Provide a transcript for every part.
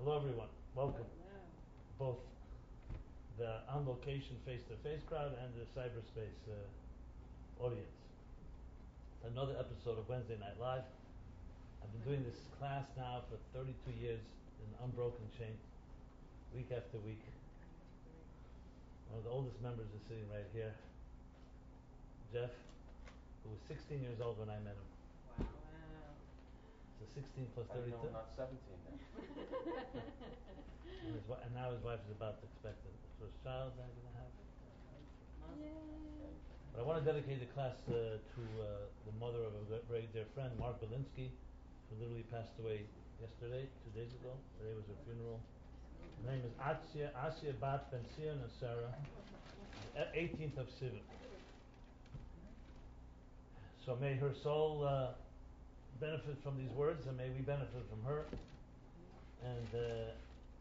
Hello everyone, welcome. Both the on location face-to-face crowd and the cyberspace audience. It's another episode of Wednesday Night Live. I've been doing this class now for 32 years in unbroken chain, week after week. One of the oldest members is sitting right here, Jeff, who was 16 years old when I met him. Wow. So 16 plus 32. I know I'm not 17 then. And now his wife is about to expect the first child they're going to have. Yay. But I want to dedicate the class to the mother of a very dear friend, Mark Belinsky, who literally passed away yesterday, 2 days ago. Today was her funeral. Her name is Asya Bat Ben Sion and Sarah, 18th of Sivan. So may her soul benefit from these words, and may we benefit from her. And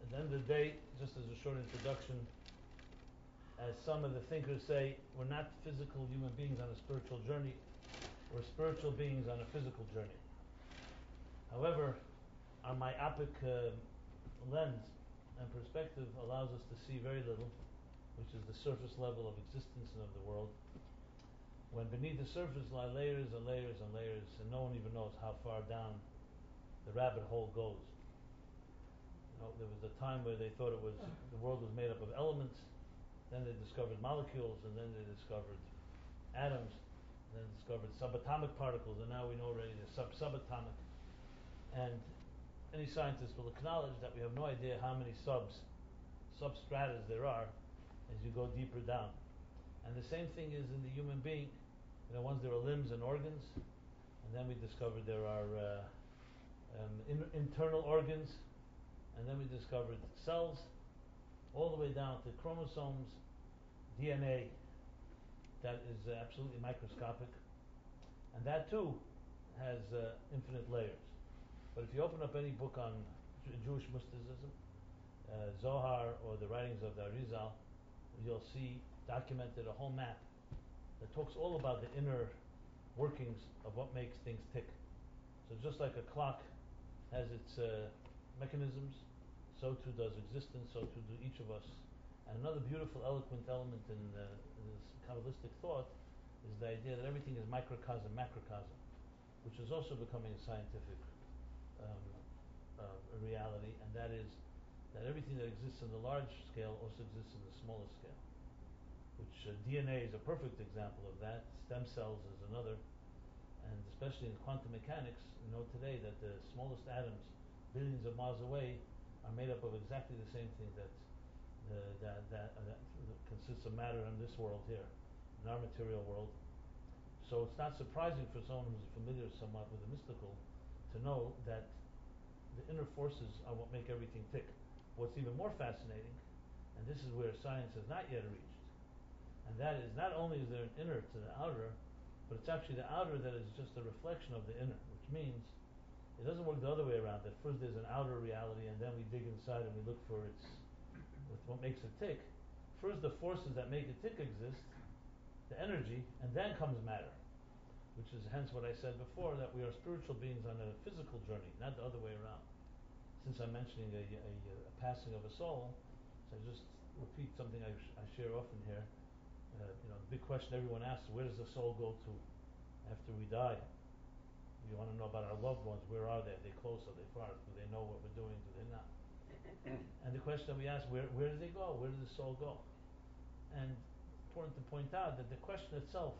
at the end of the day, just as a short introduction, as some of the thinkers say, we're not physical human beings on a spiritual journey, we're spiritual beings on a physical journey. However, our myopic lens and perspective allows us to see very little, which is the surface level of existence and of the world, when beneath the surface lie layers and layers and layers, and no one even knows how far down the rabbit hole goes. There was a time where they thought the world was made up of elements. Then they discovered molecules, and then they discovered atoms, and then discovered subatomic particles, and now we know already they're subatomic. And any scientist will acknowledge that we have no idea how many substratas there are as you go deeper down. And the same thing is in the human being. Once there are limbs and organs, and then we discovered there are internal organs, and then we discovered cells, all the way down to chromosomes, DNA that is absolutely microscopic, and that too has infinite layers. But if you open up any book on Jewish mysticism, Zohar or the writings of the Arizal, you'll see documented a whole map that talks all about the inner workings of what makes things tick. So just like a clock has its mechanisms, so too does existence, so too do each of us. And another beautiful, eloquent element in this Kabbalistic thought is the idea that everything is microcosm, macrocosm, which is also becoming a scientific reality, and that is that everything that exists in the large scale also exists in the smaller scale, which DNA is a perfect example of that, stem cells is another, and especially in quantum mechanics, we know today that the smallest atoms, billions of miles away, are made up of exactly the same thing that consists of matter in this world here, in our material world. So it's not surprising for someone who's familiar somewhat with the mystical to know that the inner forces are what make everything tick. What's even more fascinating, and this is where science has not yet reached, and that is not only is there an inner to the outer, but it's actually the outer that is just a reflection of the inner, which means it doesn't work the other way around, that first there's an outer reality and then we dig inside and we look for what makes it tick. First the forces that make it tick exist, the energy, and then comes matter, which is hence what I said before, that we are spiritual beings on a physical journey, not the other way around. Since I'm mentioning a passing of a soul, so I just repeat something I share often here. The big question everyone asks, where does the soul go to after we die? We want to know about our loved ones. Where are they? Are they close? Are they far? Do they know what we're doing? Do they not? And the question that we ask, where do they go? Where does the soul go? And it's important to point out that the question itself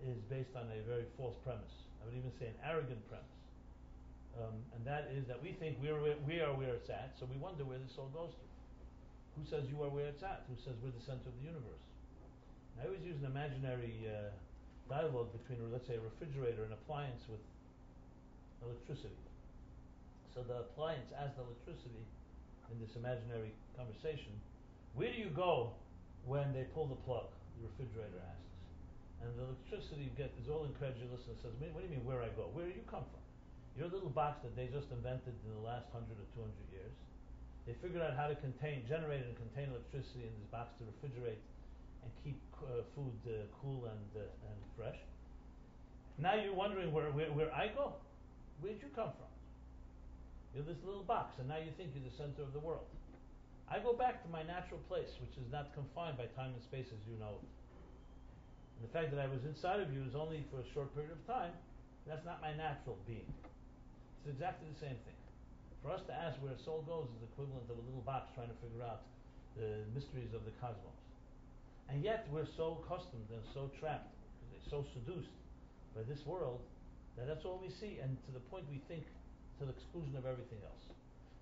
is based on a very false premise. I would even say an arrogant premise. And that is that we think we are where it's at, so we wonder where the soul goes to. Who says you are where it's at? Who says we're the center of the universe? And I always use an imaginary dialogue between, let's say, a refrigerator and appliance with electricity. So the appliance asks the electricity in this imaginary conversation, where do you go when they pull the plug? The refrigerator asks. And the electricity is all incredulous and says, what do you mean where I go? Where do you come from? Your little box that they just invented in the last 100 or 200 years. They figured out how to generate and contain electricity in this box to refrigerate and keep food cool and fresh. Now you're wondering where I go? Where'd you come from? You're this little box, and now you think you're the center of the world. I go back to my natural place, which is not confined by time and space as you know it. And the fact that I was inside of you is only for a short period of time. That's not my natural being. It's exactly the same thing. For us to ask where a soul goes is equivalent of a little box trying to figure out the mysteries of the cosmos. And yet we're so accustomed and so trapped, so seduced by this world that that's all we see, and to the point we think to the exclusion of everything else.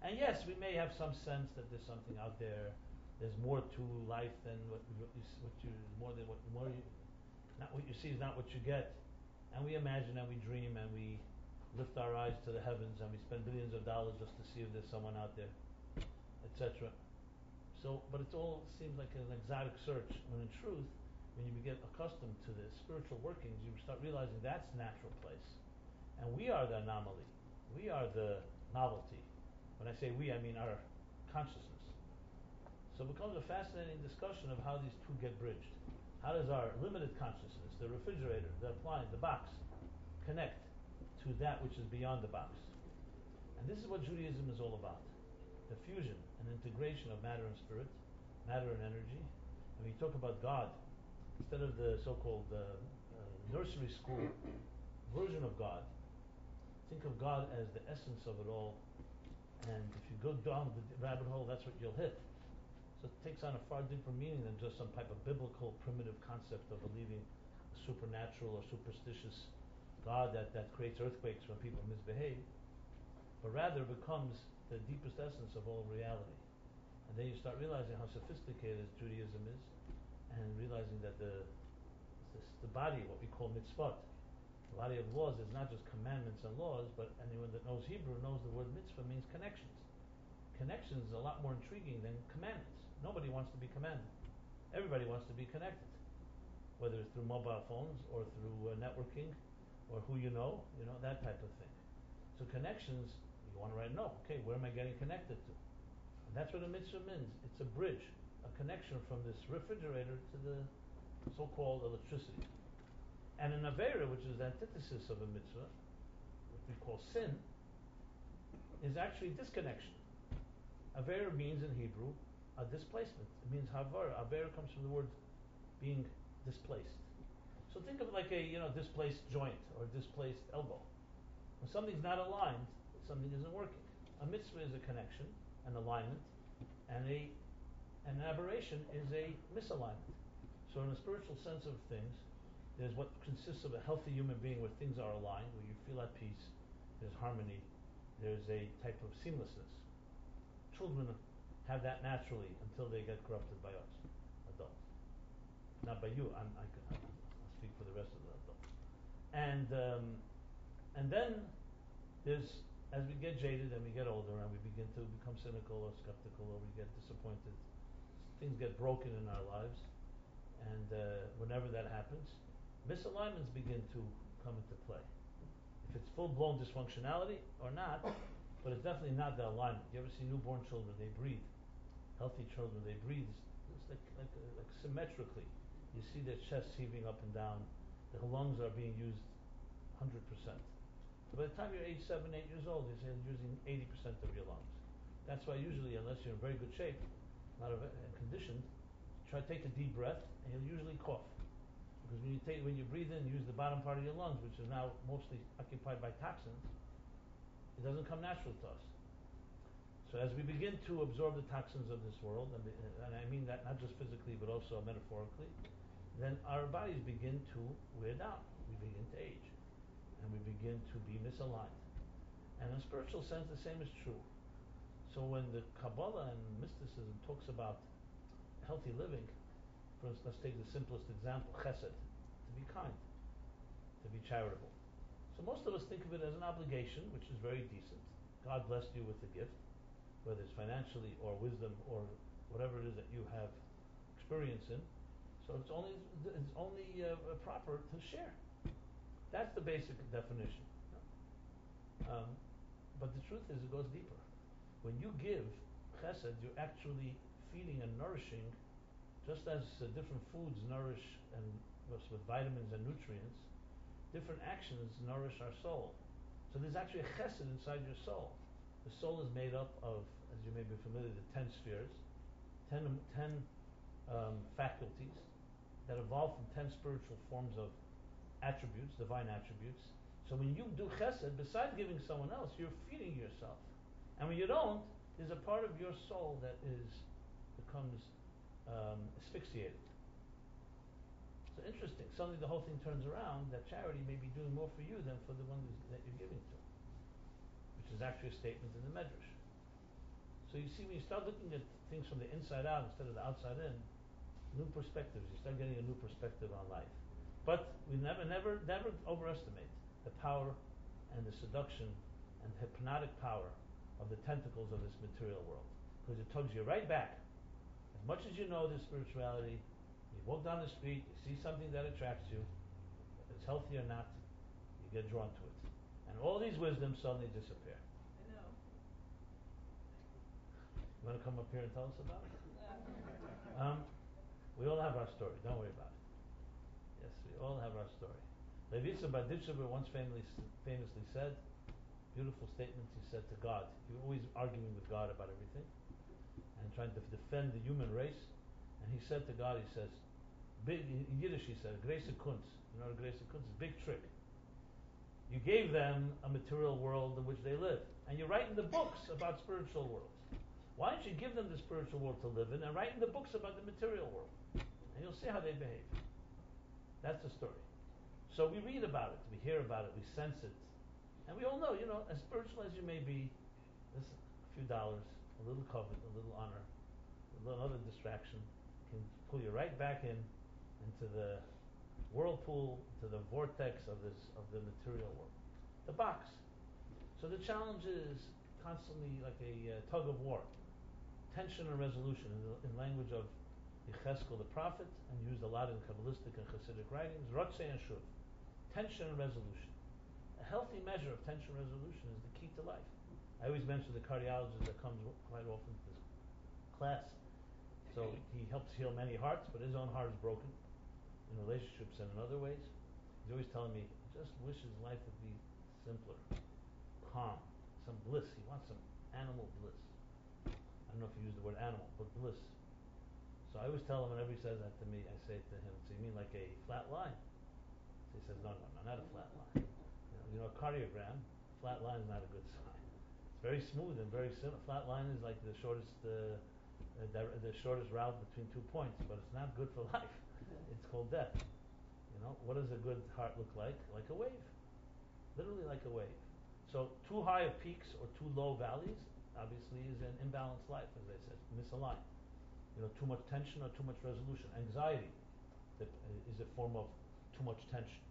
And yes, we may have some sense that there's something out there. There's more to life than not what you see is not what you get. And we imagine and we dream and we lift our eyes to the heavens and we spend billions of dollars just to see if there's someone out there, etc. So, but it all seems like an exotic search, when in truth, when you get accustomed to the spiritual workings, you start realizing that's natural place. And we are the anomaly. We are the novelty. When I say we, I mean our consciousness. So it becomes a fascinating discussion of how these two get bridged. How does our limited consciousness, the refrigerator, the appliance, the box, connect to that which is beyond the box? And this is what Judaism is all about. The fusion and integration of matter and spirit, matter and energy. And when you talk about God, instead of the so-called nursery school version of God, think of God as the essence of it all. And if you go down the rabbit hole, that's what you'll hit. So it takes on a far deeper meaning than just some type of biblical primitive concept of believing a supernatural or superstitious God that creates earthquakes when people misbehave, but rather becomes the deepest essence of all reality. And then you start realizing how sophisticated Judaism is, and realizing that the body, what we call mitzvot, the body of laws, is not just commandments and laws, but anyone that knows Hebrew knows the word mitzvah means connections. Connections is a lot more intriguing than commandments. Nobody wants to be commanded. Everybody wants to be connected, whether it's through mobile phones or through networking or who you know, that type of thing. So connections, you want to write a note. Okay, where am I getting connected to? And that's what a mitzvah means. It's a bridge, a connection from this refrigerator to the so-called electricity. And an avera, which is the antithesis of a mitzvah, what we call sin, is actually disconnection. Avera means in Hebrew a displacement. It means havara. Avera comes from the word being displaced. So think of it like a displaced joint or displaced elbow. When something's not aligned, something isn't working. A mitzvah is a connection, an alignment, and an aberration is a misalignment. So in a spiritual sense of things, there's what consists of a healthy human being where things are aligned, where you feel at peace, there's harmony, there's a type of seamlessness. Children have that naturally until they get corrupted by us, adults. Not by you. I'll speak for the rest of the adults. And then there's, as we get jaded and we get older and we begin to become cynical or skeptical or we get disappointed, things get broken in our lives, and whenever that happens, misalignments begin to come into play. If it's full-blown dysfunctionality or not, but it's definitely not the alignment. You ever see newborn children? They breathe. Healthy children, they breathe. It's like symmetrically. You see their chests heaving up and down. The lungs are being used 100%. By the time you're age 7, 8 years old, you're using 80% of your lungs. That's why usually, unless you're in very good shape, not conditioned, try to take a deep breath, and you'll usually cough. Because when you breathe in, use the bottom part of your lungs, which is now mostly occupied by toxins, it doesn't come natural to us. So as we begin to absorb the toxins of this world, and I mean that not just physically but also metaphorically, then our bodies begin to wear down. We begin to age, and we begin to be misaligned. And in a spiritual sense, the same is true. So when the Kabbalah and mysticism talks about healthy living, for instance, let's take the simplest example, chesed, to be kind, to be charitable. So most of us think of it as an obligation, which is very decent. God blessed you with a gift, whether it's financially or wisdom or whatever it is that you have experience in. So it's only proper to share. That's the basic definition. But the truth is, it goes deeper. When you give chesed, you're actually feeding and nourishing, just as different foods nourish and with vitamins and nutrients. Different actions nourish our soul. So there's actually a chesed inside your soul. The soul is made up of, as you may be familiar, the 10 spheres, 10 faculties that evolve from 10 spiritual forms of attributes, divine attributes. So when you do chesed, besides giving someone else, you're feeding yourself. And when you don't, there's a part of your soul that becomes asphyxiated. So interesting. Suddenly the whole thing turns around that charity may be doing more for you than for the one that you're giving to, which is actually a statement in the Medrash. So you see, when you start looking at things from the inside out instead of the outside in, new perspectives. You start getting a new perspective on life. But we never overestimate the power and the seduction and the hypnotic power of the tentacles of this material world, because it tugs you right back. As much as you know this spirituality, you walk down the street, you see something that attracts you, if it's healthy or not, you get drawn to it. And all these wisdoms suddenly disappear. I know. You want to come up here and tell us about it? We all have our story, don't worry about it. Yes, we all have our story. Levitsa Baditchever once famously said, beautiful statements he said to God. He was always arguing with God about everything and trying to defend the human race. And he said to God, he says, big, in Yiddish he said, Grace Kunst. You know what Grace Kunst is? Big trick. You gave them a material world in which they live. And you write in the books about spiritual worlds. Why don't you give them the spiritual world to live in and write in the books about the material world? And you'll see how they behave. That's the story. So we read about it, we hear about it, we sense it. And we all know, as spiritual as you may be, listen, a few dollars, a little covet, a little honor, a little other distraction can pull you right back into the whirlpool, to the vortex of the material world. The box. So the challenge is constantly like a tug of war. Tension and resolution in language of Yecheskel the prophet, and used a lot in Kabbalistic and Hasidic writings, Ratzeh and Shuv. Tension and resolution. A healthy measure of tension and resolution is the key to life. I always mention the cardiologist that comes quite often to this class. So he helps heal many hearts, but his own heart is broken in relationships and in other ways. He's always telling me, he just wishes life would be simpler, calm, some bliss. He wants some animal bliss. I don't know if you use the word animal, but bliss. So I always tell him whenever he says that to me, I say to him, so you mean like a flat line? So he says, no, not a flat line. A cardiogram, flat line is not a good sign. It's very smooth and very simple. Flat line is like the shortest route between 2 points, but it's not good for life. It's called death. What does a good heart look like? Like a wave. Literally like a wave. So too high of peaks or too low valleys, obviously, is an imbalanced life, as I said, misaligned. Too much tension or too much resolution. Anxiety is a form of too much tension.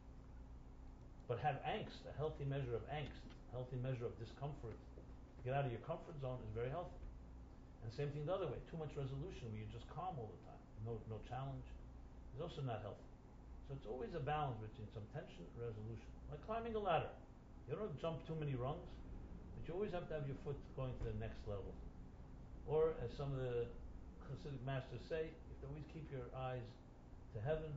But have angst, a healthy measure of angst, a healthy measure of discomfort. To get out of your comfort zone is very healthy. And same thing the other way. Too much resolution where you're just calm all the time. No challenge is also not healthy. So it's always a balance between some tension and resolution. Like climbing a ladder. You don't jump too many rungs, but you always have to have your foot going to the next level. Or as some of the Hasidic masters say, you have to always keep your eyes to heaven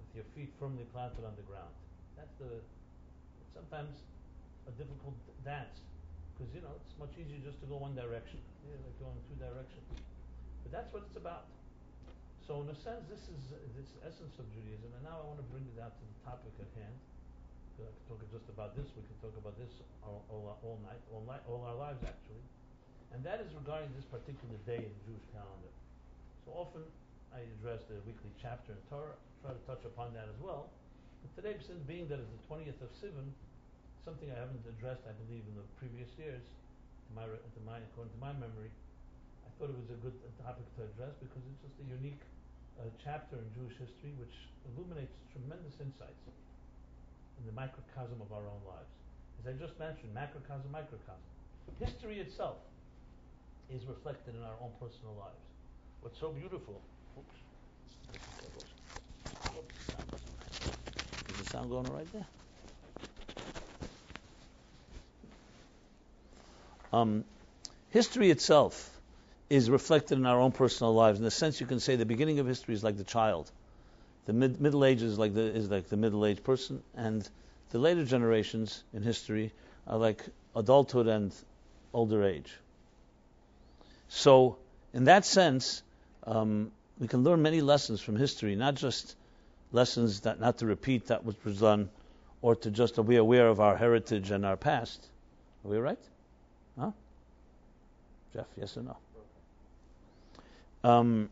with your feet firmly planted on the ground. It's sometimes a difficult dance because it's much easier just to go one direction. Like going two directions. But that's what it's about. So in a sense, this is this essence of Judaism, and now I want to bring it out to the topic at hand. I could talk just about this. We could talk about this all night, all our lives actually. And that is regarding this particular day in the Jewish calendar. So often I address the weekly chapter in Torah, try to touch upon that as well. But today, since being that it's the 20th of Sivan, something I haven't addressed, I believe, in the previous years, according to my memory, I thought it was a good topic to address because it's just a unique chapter in Jewish history which illuminates tremendous insights in the microcosm of our own lives. As I just mentioned, macrocosm, microcosm. History itself is reflected in our own personal lives. What's so beautiful? Oops. Is the sound going right there? History itself is reflected in our own personal lives. In the sense, you can say the beginning of history is like the child. The Middle Age is like the middle-aged person, and the later generations in history are like adulthood and older age. So, in that sense, we can learn many lessons from history, not just lessons that not to repeat that which was done, or to just be aware of our heritage and our past. Are we right? Huh? Jeff, yes or no?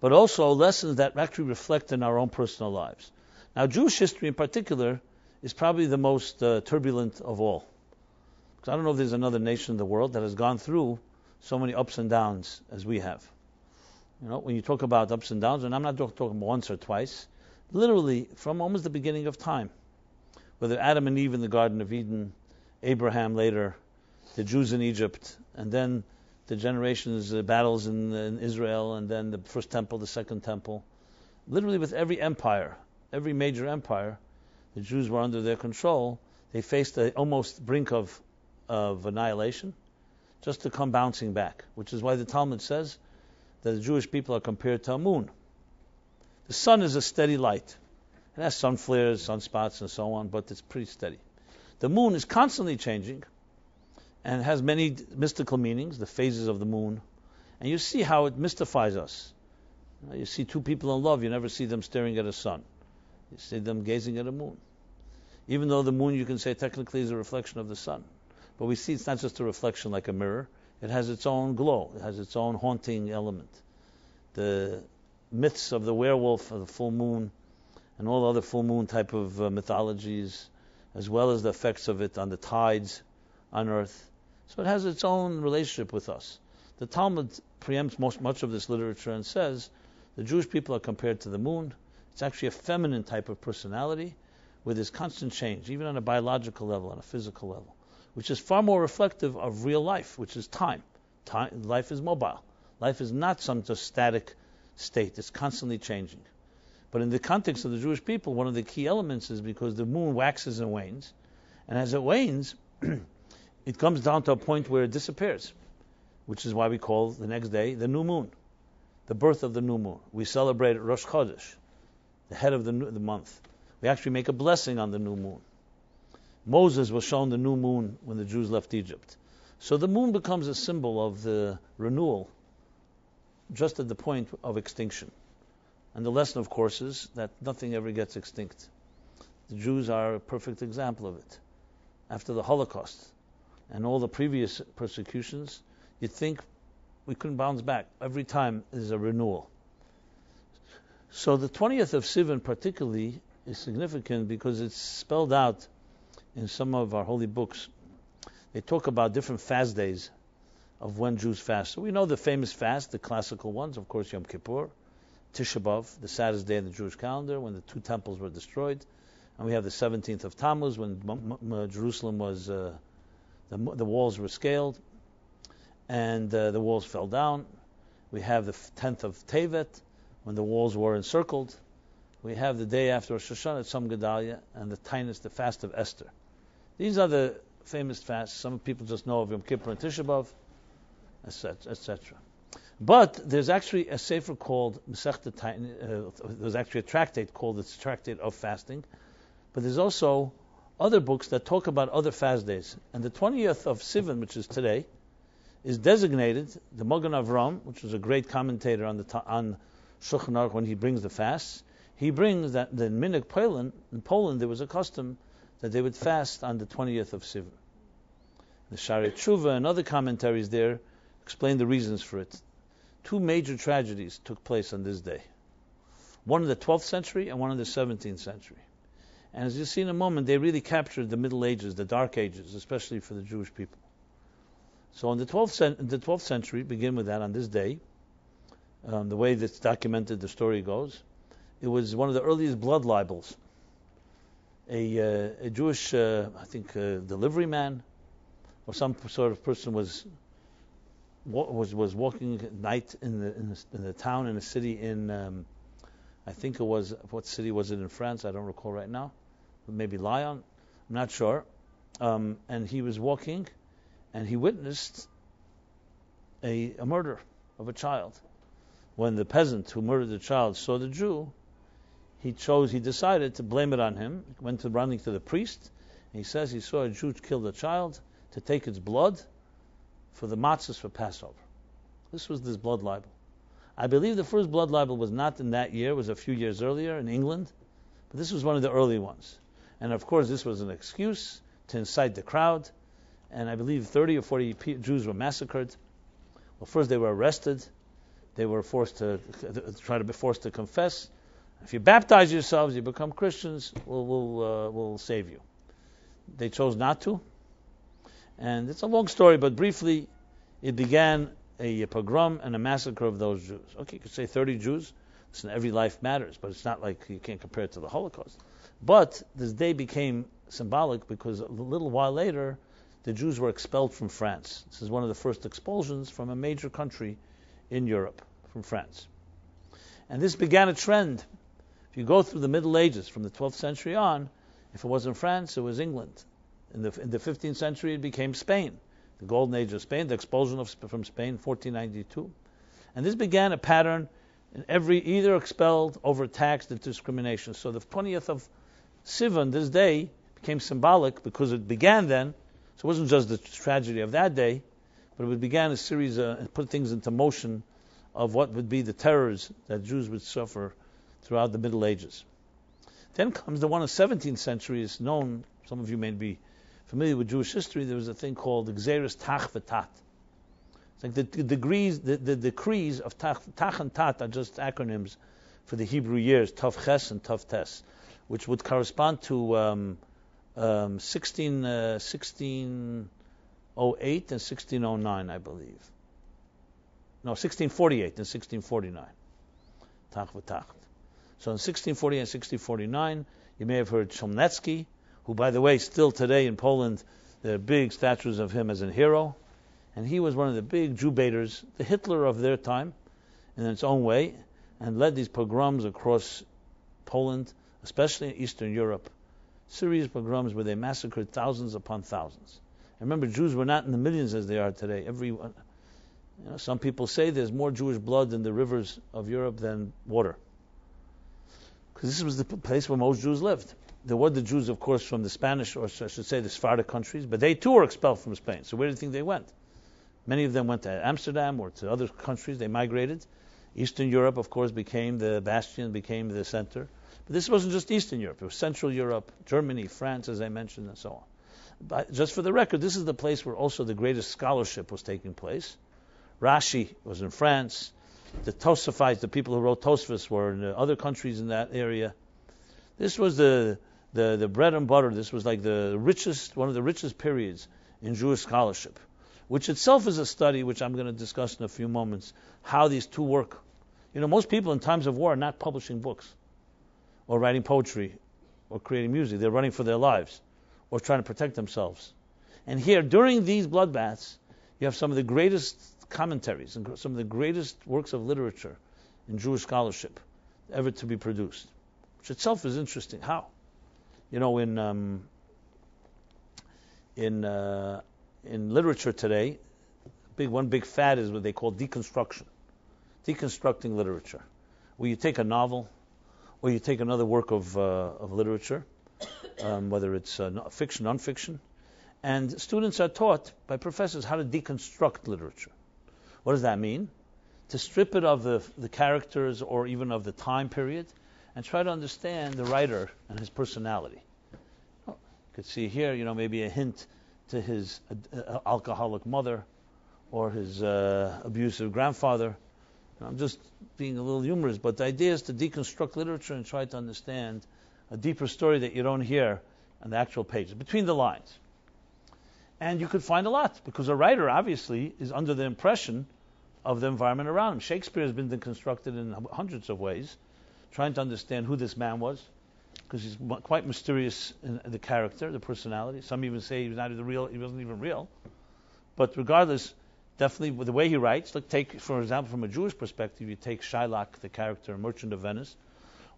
But also lessons that actually reflect in our own personal lives. Now, Jewish history in particular is probably the most turbulent of all. Because I don't know if there's another nation in the world that has gone through so many ups and downs as we have. You know, when you talk about ups and downs, and I'm not talking once or twice, literally from almost the beginning of time, whether Adam and Eve in the Garden of Eden, Abraham later, the Jews in Egypt, and then the generations, battles in Israel, and then the first temple, the second temple. Literally with every empire, every major empire, the Jews were under their control. They faced the almost brink of annihilation, just to come bouncing back, which is why the Talmud says that the Jewish people are compared to a moon. The sun is a steady light. It has sun flares, sunspots, and so on, but it's pretty steady. The moon is constantly changing, and has many mystical meanings, the phases of the moon. And you see how it mystifies us. You see two people in love, you never see them staring at a sun. You see them gazing at a moon. Even though the moon, you can say, technically is a reflection of the sun. But we see it's not just a reflection like a mirror. It has its own glow. It has its own haunting element. The myths of the werewolf, of the full moon, and all other full moon type of mythologies, as well as the effects of it on the tides on earth. So it has its own relationship with us. The Talmud preempts much of this literature and says the Jewish people are compared to the moon. It's actually a feminine type of personality with this constant change, even on a biological level, on a physical level, which is far more reflective of real life, which is time. Life is mobile. Life is not some just static state. It's constantly changing. But in the context of the Jewish people, one of the key elements is because the moon waxes and wanes, and as it wanes, it comes down to a point where it disappears, which is why we call the next day the new moon, the birth of the new moon. We celebrate Rosh Chodesh, the head of the month. We actually make a blessing on the new moon. Moses was shown the new moon when the Jews left Egypt. So the moon becomes a symbol of the renewal, just at the point of extinction. And the lesson, of course, is that nothing ever gets extinct. The Jews are a perfect example of it. After the Holocaust and all the previous persecutions, you'd think we couldn't bounce back. Every time is a renewal. So the 20th of Sivan particularly is significant because it's spelled out in some of our holy books. They talk about different fast days of when Jews fast. So we know the famous fast, the classical ones, of course, Yom Kippur, Tisha B'Av, the saddest day in the Jewish calendar, when the two temples were destroyed. And we have the 17th of Tammuz, when Jerusalem was, the walls were scaled, and the walls fell down. We have the 10th of Tevet, when the walls were encircled. We have the day after Rosh Hashanah, Tzom Gedalia, and the fast of Esther. These are the famous fasts. Some people just know of Yom Kippur and Tisha B'Av, etc. But there's actually a sefer called Masechta Taanis. There's actually a tractate called the Tractate of Fasting. But there's also other books that talk about other fast days. And the 20th of Sivan, which is today, is designated, the Magen Avram, which was a great commentator on Shulchan Aruch when he brings the fasts, he brings that in Minhag Poland, in Poland, there was a custom that they would fast on the 20th of Sivan. The Shari Tshuva and other commentaries there explain the reasons for it. Two major tragedies took place on this day. One in the 12th century and one in the 17th century. And as you see in a moment, they really captured the Middle Ages, the Dark Ages, especially for the Jewish people. So in the 12th century, begin with that on this day, the way that's documented, the story goes, it was one of the earliest blood libels. A Jewish, delivery man or some sort of person was walking at night in the town, in a city in, what city was it in France? I don't recall right now. Maybe Lyon. I'm not sure. And he was walking, and he witnessed a murder of a child. When the peasant who murdered the child saw the Jew, he decided to blame it on him. He went running to the priest, and he says he saw a Jew kill the child, to take its blood for the matzahs for Passover. This was this blood libel. I believe the first blood libel was not in that year, it was a few years earlier in England, but this was one of the early ones. And of course this was an excuse to incite the crowd, and I believe 30 or 40 Jews were massacred. Well, first they were arrested, they were forced to be forced to confess. If you baptize yourselves, you become Christians, we'll save you. They chose not to, and it's a long story, but briefly, it began a pogrom and a massacre of those Jews. Okay, you could say 30 Jews. Listen, every life matters, but it's not like you can't compare it to the Holocaust. But this day became symbolic because a little while later, the Jews were expelled from France. This is one of the first expulsions from a major country in Europe, from France. And this began a trend. If you go through the Middle Ages, from the 12th century on, if it wasn't France, it was England. In the 15th century, it became Spain. The golden age of Spain, the expulsion from Spain, 1492. And this began a pattern in either expelled, overtaxed, and discrimination. So the 20th of Sivan, this day, became symbolic because it began then. So it wasn't just the tragedy of that day, but it began a series and put things into motion of what would be the terrors that Jews would suffer throughout the Middle Ages. Then comes the one of the 17th century, is known, some of you may be familiar with Jewish history. There was a thing called the Gzeres Tach v'Tat. It's like the decrees of Tach and Tat are just acronyms for the Hebrew years, Tav Ches and Tav Tes, which would correspond to 1608 and 1609, I believe. No, 1648 and 1649. Tach v'Tach. So in 1648 and 1649, you may have heard Chomnetsky, who, by the way, still today in Poland, there are big statues of him as a hero. And he was one of the big Jew baiters, the Hitler of their time, in its own way, and led these pogroms across Poland, especially in Eastern Europe. Serious pogroms where they massacred thousands upon thousands. And remember, Jews were not in the millions as they are today. Some people say there's more Jewish blood in the rivers of Europe than water. Because this was the place where most Jews lived. There were the Jews, of course, from the Spanish, or I should say the Sephardic countries, but they too were expelled from Spain. So where do you think they went? Many of them went to Amsterdam or to other countries. They migrated. Eastern Europe, of course, became the bastion, became the center. But this wasn't just Eastern Europe. It was Central Europe, Germany, France, as I mentioned, and so on. But just for the record, this is the place where also the greatest scholarship was taking place. Rashi was in France. The Tosafites, the people who wrote Tosfos, were in other countries in that area. This was the bread and butter. This was like one of the richest periods in Jewish scholarship, which itself is a study which I'm going to discuss in a few moments, how these two work. Most people in times of war are not publishing books or writing poetry or creating music. They're running for their lives or trying to protect themselves. And here, during these bloodbaths, you have some of the greatest commentaries and some of the greatest works of literature in Jewish scholarship ever to be produced, which itself is interesting. How? In literature today, one big fad is what they call deconstruction, deconstructing literature, where you take a novel or you take another work of literature, whether it's fiction, non-fiction, and students are taught by professors how to deconstruct literature. What does that mean? To strip it of the characters or even of the time period and try to understand the writer and his personality. You could see here, maybe a hint to his alcoholic mother or his abusive grandfather. I'm just being a little humorous, but the idea is to deconstruct literature and try to understand a deeper story that you don't hear on the actual pages, between the lines. And you could find a lot, because a writer obviously is under the impression of the environment around him. Shakespeare has been deconstructed in hundreds of ways, trying to understand who this man was, because he's quite mysterious in the character, the personality. Some even say he wasn't even real. But regardless, definitely with the way he writes, take, for example, from a Jewish perspective, you take Shylock, the character in Merchant of Venice,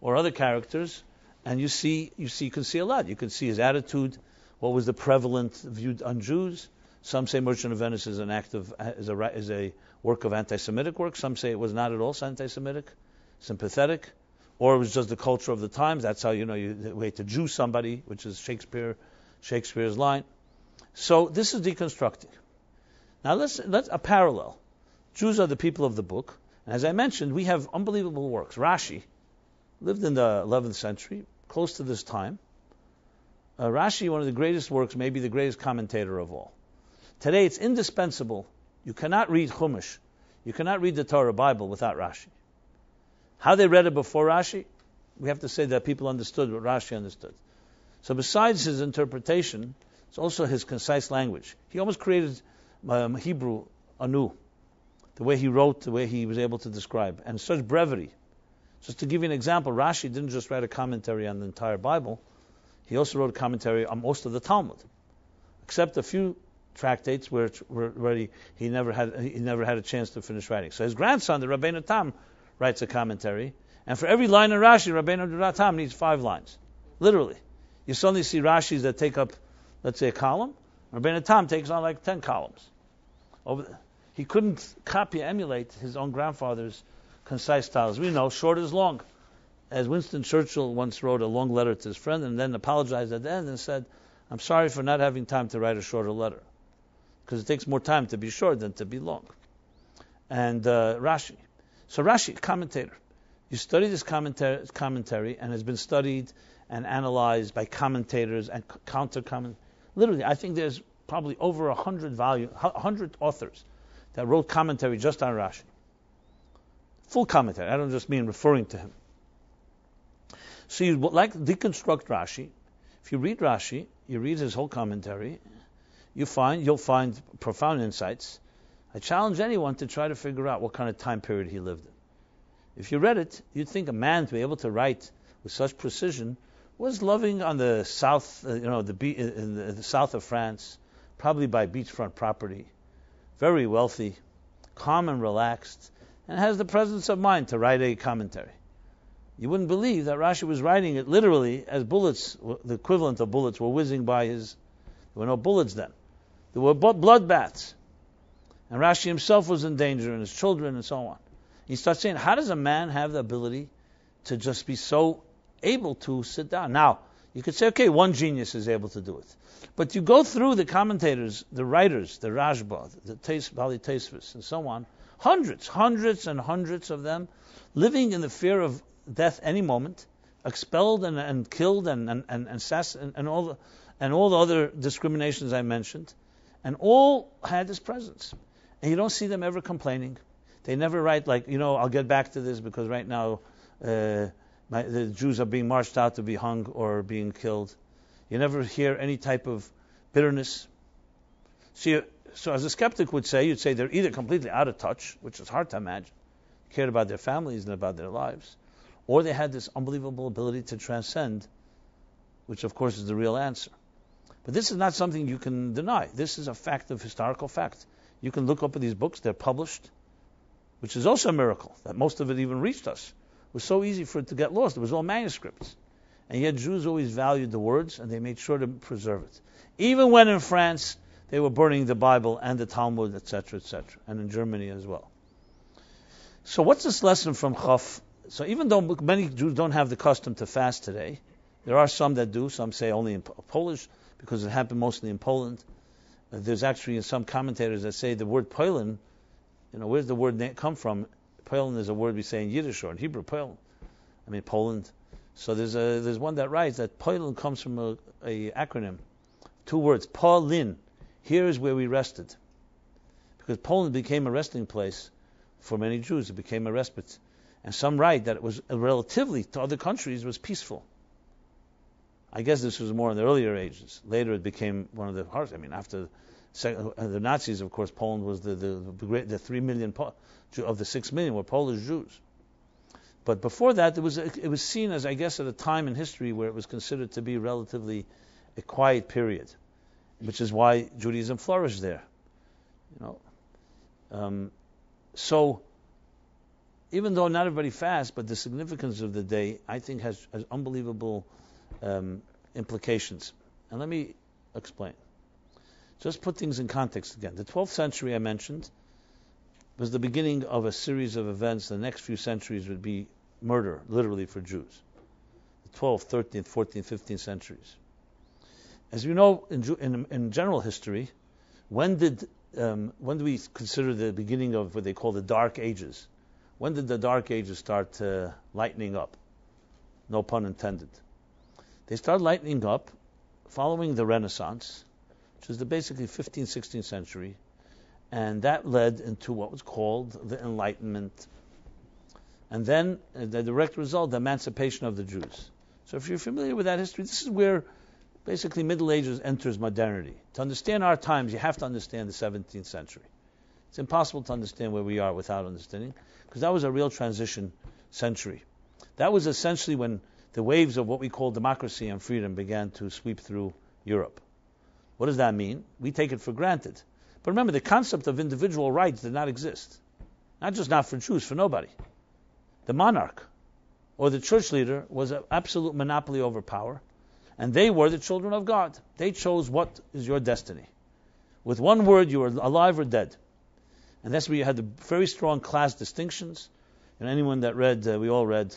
or other characters, and you can see a lot. You can see his attitude, what was the prevalent view on Jews. Some say Merchant of Venice is is a work of anti-Semitic work. Some say it was not at all anti-Semitic, sympathetic, or it was just the culture of the times. That's how you way to Jew somebody, which is Shakespeare's line. So this is deconstructing. Now let's a parallel. Jews are the people of the book. And as I mentioned, we have unbelievable works. Rashi lived in the 11th century, close to this time. Rashi, one of the greatest works, maybe the greatest commentator of all. Today it's indispensable. You cannot read Chumash, you cannot read the Torah Bible without Rashi. How they read it before Rashi? We have to say that people understood what Rashi understood. So besides his interpretation, it's also his concise language. He almost created Hebrew anew. The way he wrote, the way he was able to describe, and such brevity. Just to give you an example, Rashi didn't just write a commentary on the entire Bible, he also wrote a commentary on most of the Talmud, except a few tractates where he never had a chance to finish writing. So his grandson, the Rabbeinu Tam, writes a commentary, and for every line in Rashi, Rabbeinu Tam needs 5 lines. Literally. You suddenly see Rashis that take up, let's say, a column. Rabbeinu Tam takes on like 10 columns. He couldn't emulate his own grandfather's concise style. As we know, short is long. As Winston Churchill once wrote a long letter to his friend and then apologized at the end and said, I'm sorry for not having time to write a shorter letter. Because it takes more time to be short than to be long. And Rashi. So Rashi, commentator. You study this commentary and has been studied and analyzed by commentators and counter-commentators. Literally, I think there's probably over 100 authors that wrote commentary just on Rashi. Full commentary. I don't just mean referring to him. So you like deconstruct Rashi. If you read Rashi, you read his whole commentary, you'll find profound insights. I challenge anyone to try to figure out what kind of time period he lived in. If you read it, you'd think a man to be able to write with such precision was living on the south, in the south of France, probably by beachfront property, very wealthy, calm and relaxed, and has the presence of mind to write a commentary. You wouldn't believe that Rashi was writing it literally as bullets, the equivalent of bullets, were whizzing by his. There were no bullets then. There were bloodbaths. And Rashi himself was in danger, and his children, and so on. He starts saying, how does a man have the ability to just be so able to sit down? Now, you could say, okay, one genius is able to do it. But you go through the commentators, the writers, the Rashba, the Bali Tesvis, and so on, hundreds and hundreds of them, living in the fear of death any moment, expelled and killed and all the other discriminations I mentioned, and all had this presence. And you don't see them ever complaining. They never write like, I'll get back to this because right now the Jews are being marched out to be hung or being killed. You never hear any type of bitterness. So as a skeptic would say, you'd say they're either completely out of touch, which is hard to imagine, cared about their families and about their lives, or they had this unbelievable ability to transcend, which of course is the real answer. But this is not something you can deny. This is a fact of historical fact. You can look up at these books, they're published, which is also a miracle, that most of it even reached us. It was so easy for it to get lost. It was all manuscripts. And yet Jews always valued the words, and they made sure to preserve it. Even when in France, they were burning the Bible and the Talmud, etc., and in Germany as well. So what's this lesson from Chaf? So even though many Jews don't have the custom to fast today, there are some that do. Some say only in Polish, because it happened mostly in Poland. There's actually some commentators that say the word Poland, where's the word come from? Poland is a word we say in Yiddish or in Hebrew, Poland. Poland. So there's one that writes that Poland comes from a acronym, 2 words, Polin. Here is where we rested. Because Poland became a resting place for many Jews. It became a respite. And some write that it was relatively to other countries was peaceful. I guess this was more in the earlier ages. Later it became one of the hardest. After the Nazis, of course, Poland was the 3 million of the 6 million were Polish Jews. But before that, it was seen as, I guess, at a time in history where it was considered to be relatively a quiet period, which is why Judaism flourished there. So even though not everybody fasts, but the significance of the day, I think, has unbelievable implications. And let me explain. Just put things in context again. The 12th century I mentioned was the beginning of a series of events. The next few centuries would be murder, literally, for Jews. The 12th, 13th, 14th, 15th centuries. As you know, in general history, when do we consider the beginning of what they call the Dark Ages? When did the Dark Ages start lightening up? No pun intended. They started lightening up following the Renaissance, which is the basically 15th, 16th century, and that led into what was called the Enlightenment. And then, the direct result, the emancipation of the Jews. So if you're familiar with that history, this is where basically Middle Ages enters modernity. To understand our times, you have to understand the 17th century. It's impossible to understand where we are without understanding, because that was a real transition century. That was essentially when the waves of what we call democracy and freedom began to sweep through Europe. What does that mean? We take it for granted. But remember, the concept of individual rights did not exist. Not just not for Jews, for nobody. The monarch or the church leader was an absolute monopoly over power, and they were the children of God. They chose what is your destiny. With one word, you were alive or dead. And that's where you had the very strong class distinctions. And anyone that read, we all read,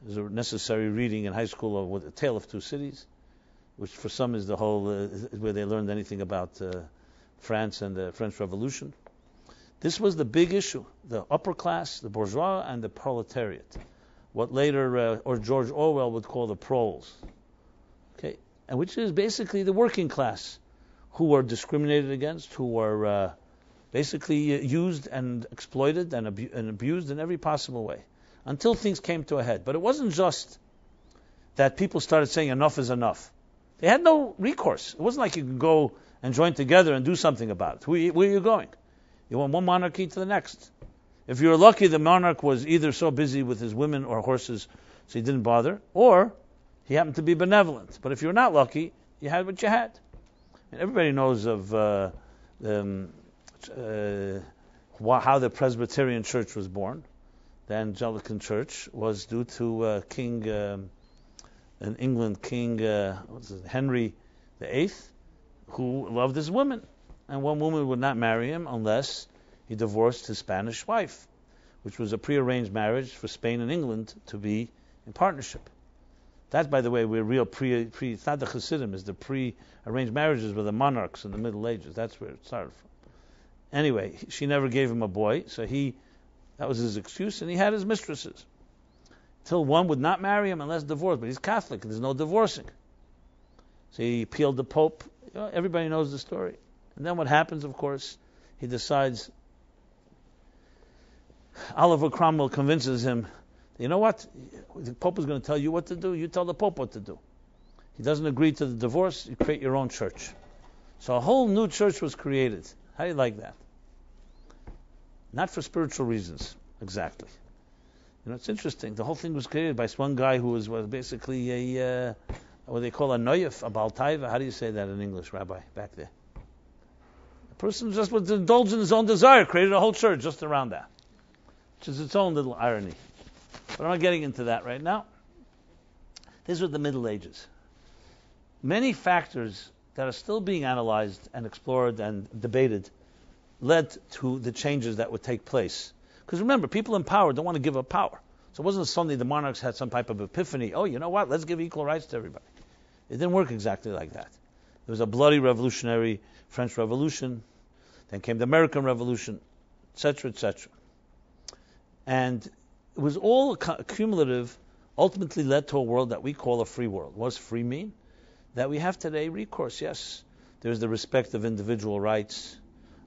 as a necessary reading in high school of A Tale of Two Cities, which for some is the whole, where they learned anything about France and the French Revolution. This was the big issue, the upper class, the bourgeois, and the proletariat. What later, or George Orwell would call the proles. Okay, and which is basically the working class, who were discriminated against, who were basically used and exploited and abused in every possible way, until things came to a head. But it wasn't just that people started saying enough is enough. They had no recourse. It wasn't like you could go and join together and do something about it. Where are you going? You want one monarchy to the next. If you were lucky, the monarch was either so busy with his women or horses, so he didn't bother, or he happened to be benevolent. But if you were not lucky, you had what you had. And everybody knows of how the Presbyterian Church was born. The Anglican Church was due to King in England, King Henry VIII, who loved his women. And one woman would not marry him unless he divorced his Spanish wife, which was a prearranged marriage for Spain and England to be in partnership. That, by the way, we're real it's not the Hasidim, it's the pre-arranged marriages with the monarchs in the Middle Ages. That's where it started from. Anyway, she never gave him a boy, so that was his excuse, and he had his mistresses. Till one would not marry him unless divorced, but he's Catholic, there's no divorcing. So he appealed the Pope. Everybody knows the story. And then what happens, of course, he decides, Oliver Cromwell convinces him, you know what, the Pope is going to tell you what to do, you tell the Pope what to do. He doesn't agree to the divorce, you create your own church. So a whole new church was created. How do you like that? Not for spiritual reasons, exactly. It's interesting. The whole thing was created by one guy who was basically what they call a noyef, a baltaiva. How do you say that in English, Rabbi, back there? A person just was indulged in his own desire, created a whole church just around that, which is its own little irony. But I'm not getting into that right now. These were the Middle Ages. Many factors that are still being analyzed and explored and debated led to the changes that would take place. Because remember, people in power don't want to give up power. So it wasn't suddenly the monarchs had some type of epiphany, oh, you know what, let's give equal rights to everybody. It didn't work exactly like that. There was a bloody revolutionary French Revolution, then came the American Revolution, etc., etc. And it was all cumulative, ultimately led to a world that we call a free world. What does free mean? That we have today recourse, yes. There's the respect of individual rights.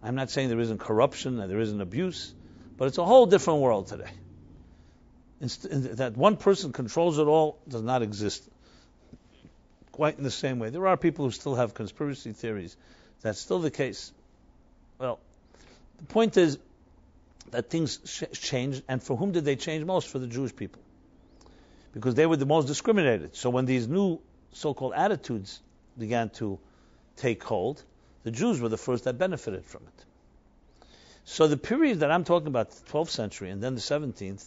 I'm not saying there isn't corruption and there isn't abuse, but it's a whole different world today. That one person controls it all does not exist quite in the same way. There are people who still have conspiracy theories. That's still the case. Well, the point is that things changed, and for whom did they change most? For the Jewish people. Because they were the most discriminated. So when these new so-called attitudes began to take hold, the Jews were the first that benefited from it. So the period that I'm talking about, the 12th century and then the 17th,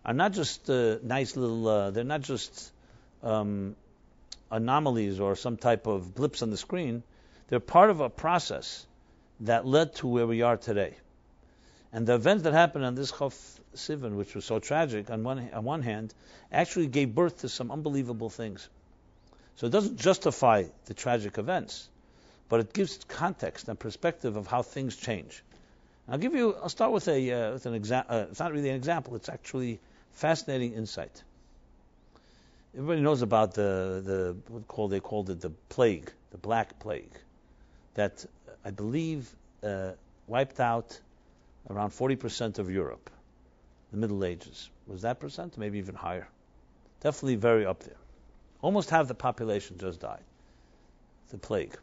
are not just nice little, they're not just anomalies or some type of blips on the screen. They're part of a process that led to where we are today. And the events that happened on this Chof Sivan, which was so tragic, on one hand, actually gave birth to some unbelievable things. So it doesn't justify the tragic events, but it gives context and perspective of how things change. I'll start with an example. It's not really an example. It's actually fascinating insight. Everybody knows about they called it the plague, the Black Plague, that I believe wiped out around 40% of Europe, the Middle Ages. Was that percent? Maybe even higher. Definitely very up there. Almost half the population just died. The plague.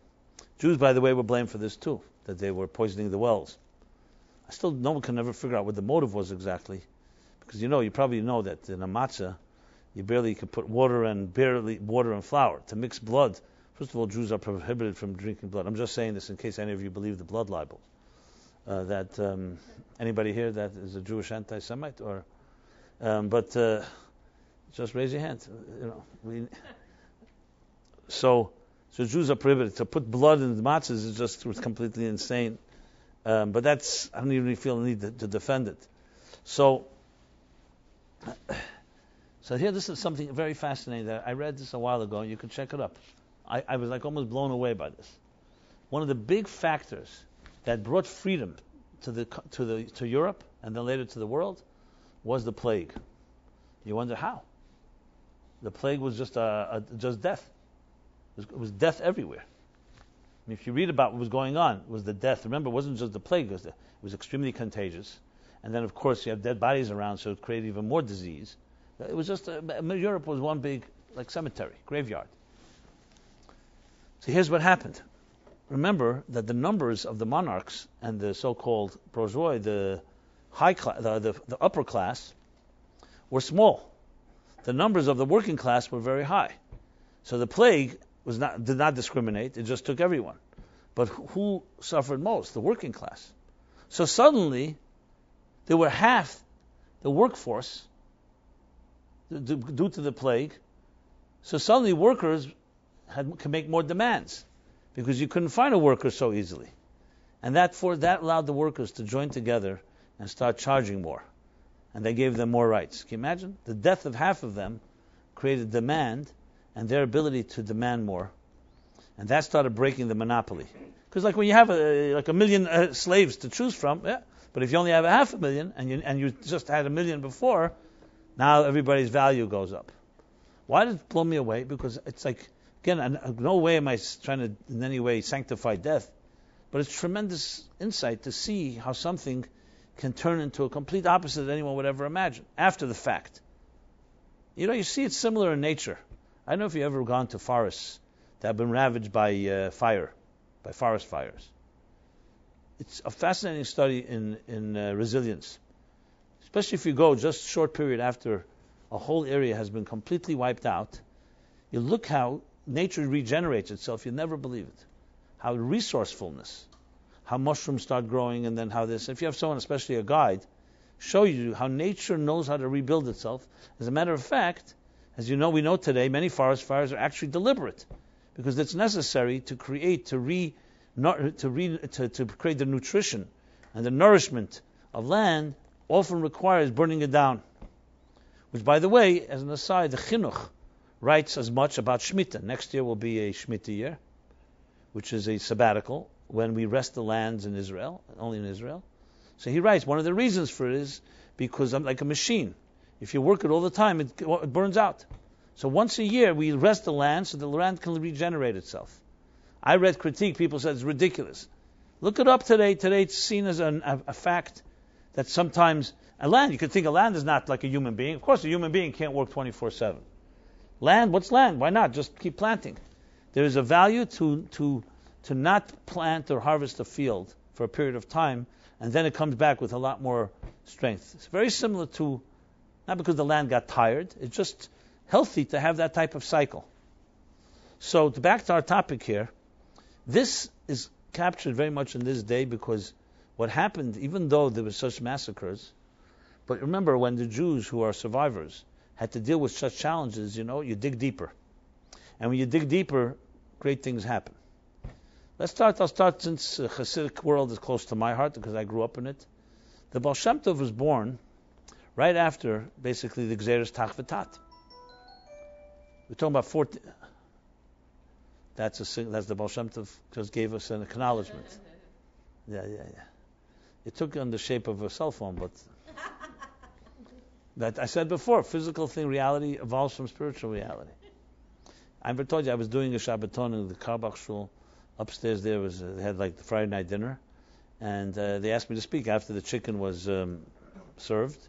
Jews, by the way, were blamed for this too, that they were poisoning the wells. No one can ever figure out what the motive was exactly, because you probably know that in a matzah, you barely could put water and flour to mix blood. First of all, Jews are prohibited from drinking blood. I'm just saying this in case any of you believe the blood libel. Anybody here that is a Jewish anti-Semite, but just raise your hand. So Jews are prohibited to put blood in the matzahs. Is just completely insane. But I don't even feel the need to defend it. So here, this is something very fascinating that I read this a while ago, and you can check it up. I was like almost blown away by this. One of the big factors that brought freedom to Europe and then later to the world was the plague. You wonder how? The plague was just death. It was death everywhere. I mean, if you read about what was going on, it was the death. Remember, it wasn't just the plague. It was extremely contagious. And then, of course, you have dead bodies around, so it created even more disease. It was just, Europe was one big, cemetery, graveyard. So here's what happened. Remember that the numbers of the monarchs and the so-called bourgeois, the high class, the upper class, were small. The numbers of the working class were very high. So the plague did not discriminate. It just took everyone. But who suffered most? The working class. So suddenly, there were half the workforce due to the plague. So suddenly, workers could make more demands because you couldn't find a worker so easily, and that allowed the workers to join together and start charging more, and they gave them more rights. Can you imagine? The death of half of them created demand and their ability to demand more, and that started breaking the monopoly. Because when you have a million slaves to choose from, yeah, but if you only have 500,000 and you just had 1 million before, now everybody's value goes up. Why did it blow me away? Because it's again, no way am I trying to in any way sanctify death, but it's tremendous insight to see how something can turn into a complete opposite that anyone would ever imagine after the fact. You see it's similar in nature. I don't know if you've ever gone to forests that have been ravaged by forest fires. It's a fascinating study in resilience, especially if you go just a short period after a whole area has been completely wiped out. You look how nature regenerates itself. You never believe it. How resourcefulness, how mushrooms start growing, and then how this. If you have someone, especially a guide, show you how nature knows how to rebuild itself. As a matter of fact, as you know, we know today, many forest fires are actually deliberate because it's necessary to create to create the nutrition and the nourishment of land. Often requires burning it down. Which, by the way, as an aside, the Chinuch writes as much about Shemitah. Next year will be a Shemitah year, which is a sabbatical when we rest the lands in Israel, only in Israel. So he writes, one of the reasons for it is because I'm like a machine. If you work it all the time, it burns out. So once a year, we rest the land so the land can regenerate itself. I read critique, people said it's ridiculous. Look it up today. Today it's seen as a fact that sometimes you could think a land is not like a human being. Of course, a human being can't work 24/7. Land, what's land? Why not? Just keep planting. There is a value to not plant or harvest a field for a period of time, and then it comes back with a lot more strength. It's very similar to, not because the land got tired, it's just healthy to have that type of cycle. So back to our topic here, this is captured very much in this day because what happened, even though there were such massacres, but remember when the Jews who are survivors had to deal with such challenges, you dig deeper. And when you dig deeper, great things happen. I'll start since the Hasidic world is close to my heart because I grew up in it. The Baal Shem Tov was born right after, basically, the Gzeres Tach V'Tat. We're talking about That's the Baal Shem Tov just gave us an acknowledgement. Yeah. It took on the shape of a cell phone, but that I said before, physical thing, reality evolves from spiritual reality. I ever told you I was doing a Shabbaton in the Karbach Shul. Upstairs there was they had like the Friday night dinner, and they asked me to speak after the chicken was served.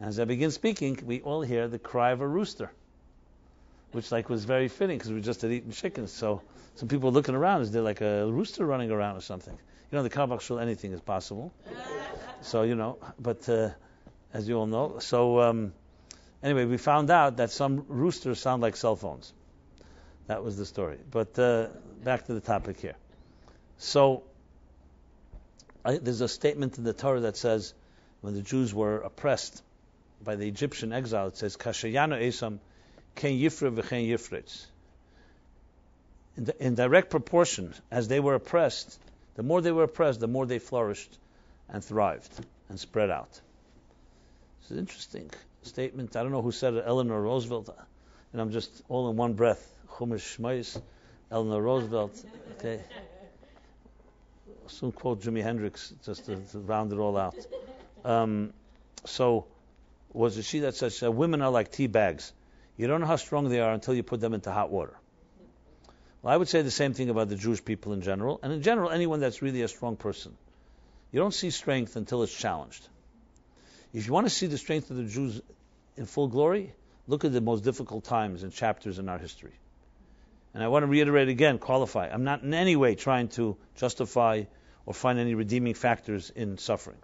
As I begin speaking, we all hear the cry of a rooster, which was very fitting because we just had eaten chicken. So some people were looking around. Is there like a rooster running around or something? The Karbach Shul, anything is possible. So but as you all know, so anyway, we found out that some roosters sound like cell phones. That was the story. But back to the topic here. So there's a statement in the Torah that says when the Jews were oppressed by the Egyptian exile, it says, Kashayanu Esam ken yifre v'chen yifritz. In direct proportion, as they were oppressed, the more they were oppressed, the more they flourished and thrived and spread out. It's an interesting statement. I don't know who said it, Eleanor Roosevelt, and I'm just all in one breath. Chumash Shmois, Eleanor Roosevelt. Okay. I'll soon quote Jimi Hendrix just to round it all out. So, was it she that says, women are like tea bags. You don't know how strong they are until you put them into hot water. Well, I would say the same thing about the Jewish people in general, and in general, anyone that's really a strong person. You don't see strength until it's challenged. If you want to see the strength of the Jews in full glory, look at the most difficult times and chapters in our history. And I want to reiterate again, qualify. I'm not in any way trying to justify or find any redeeming factors in suffering.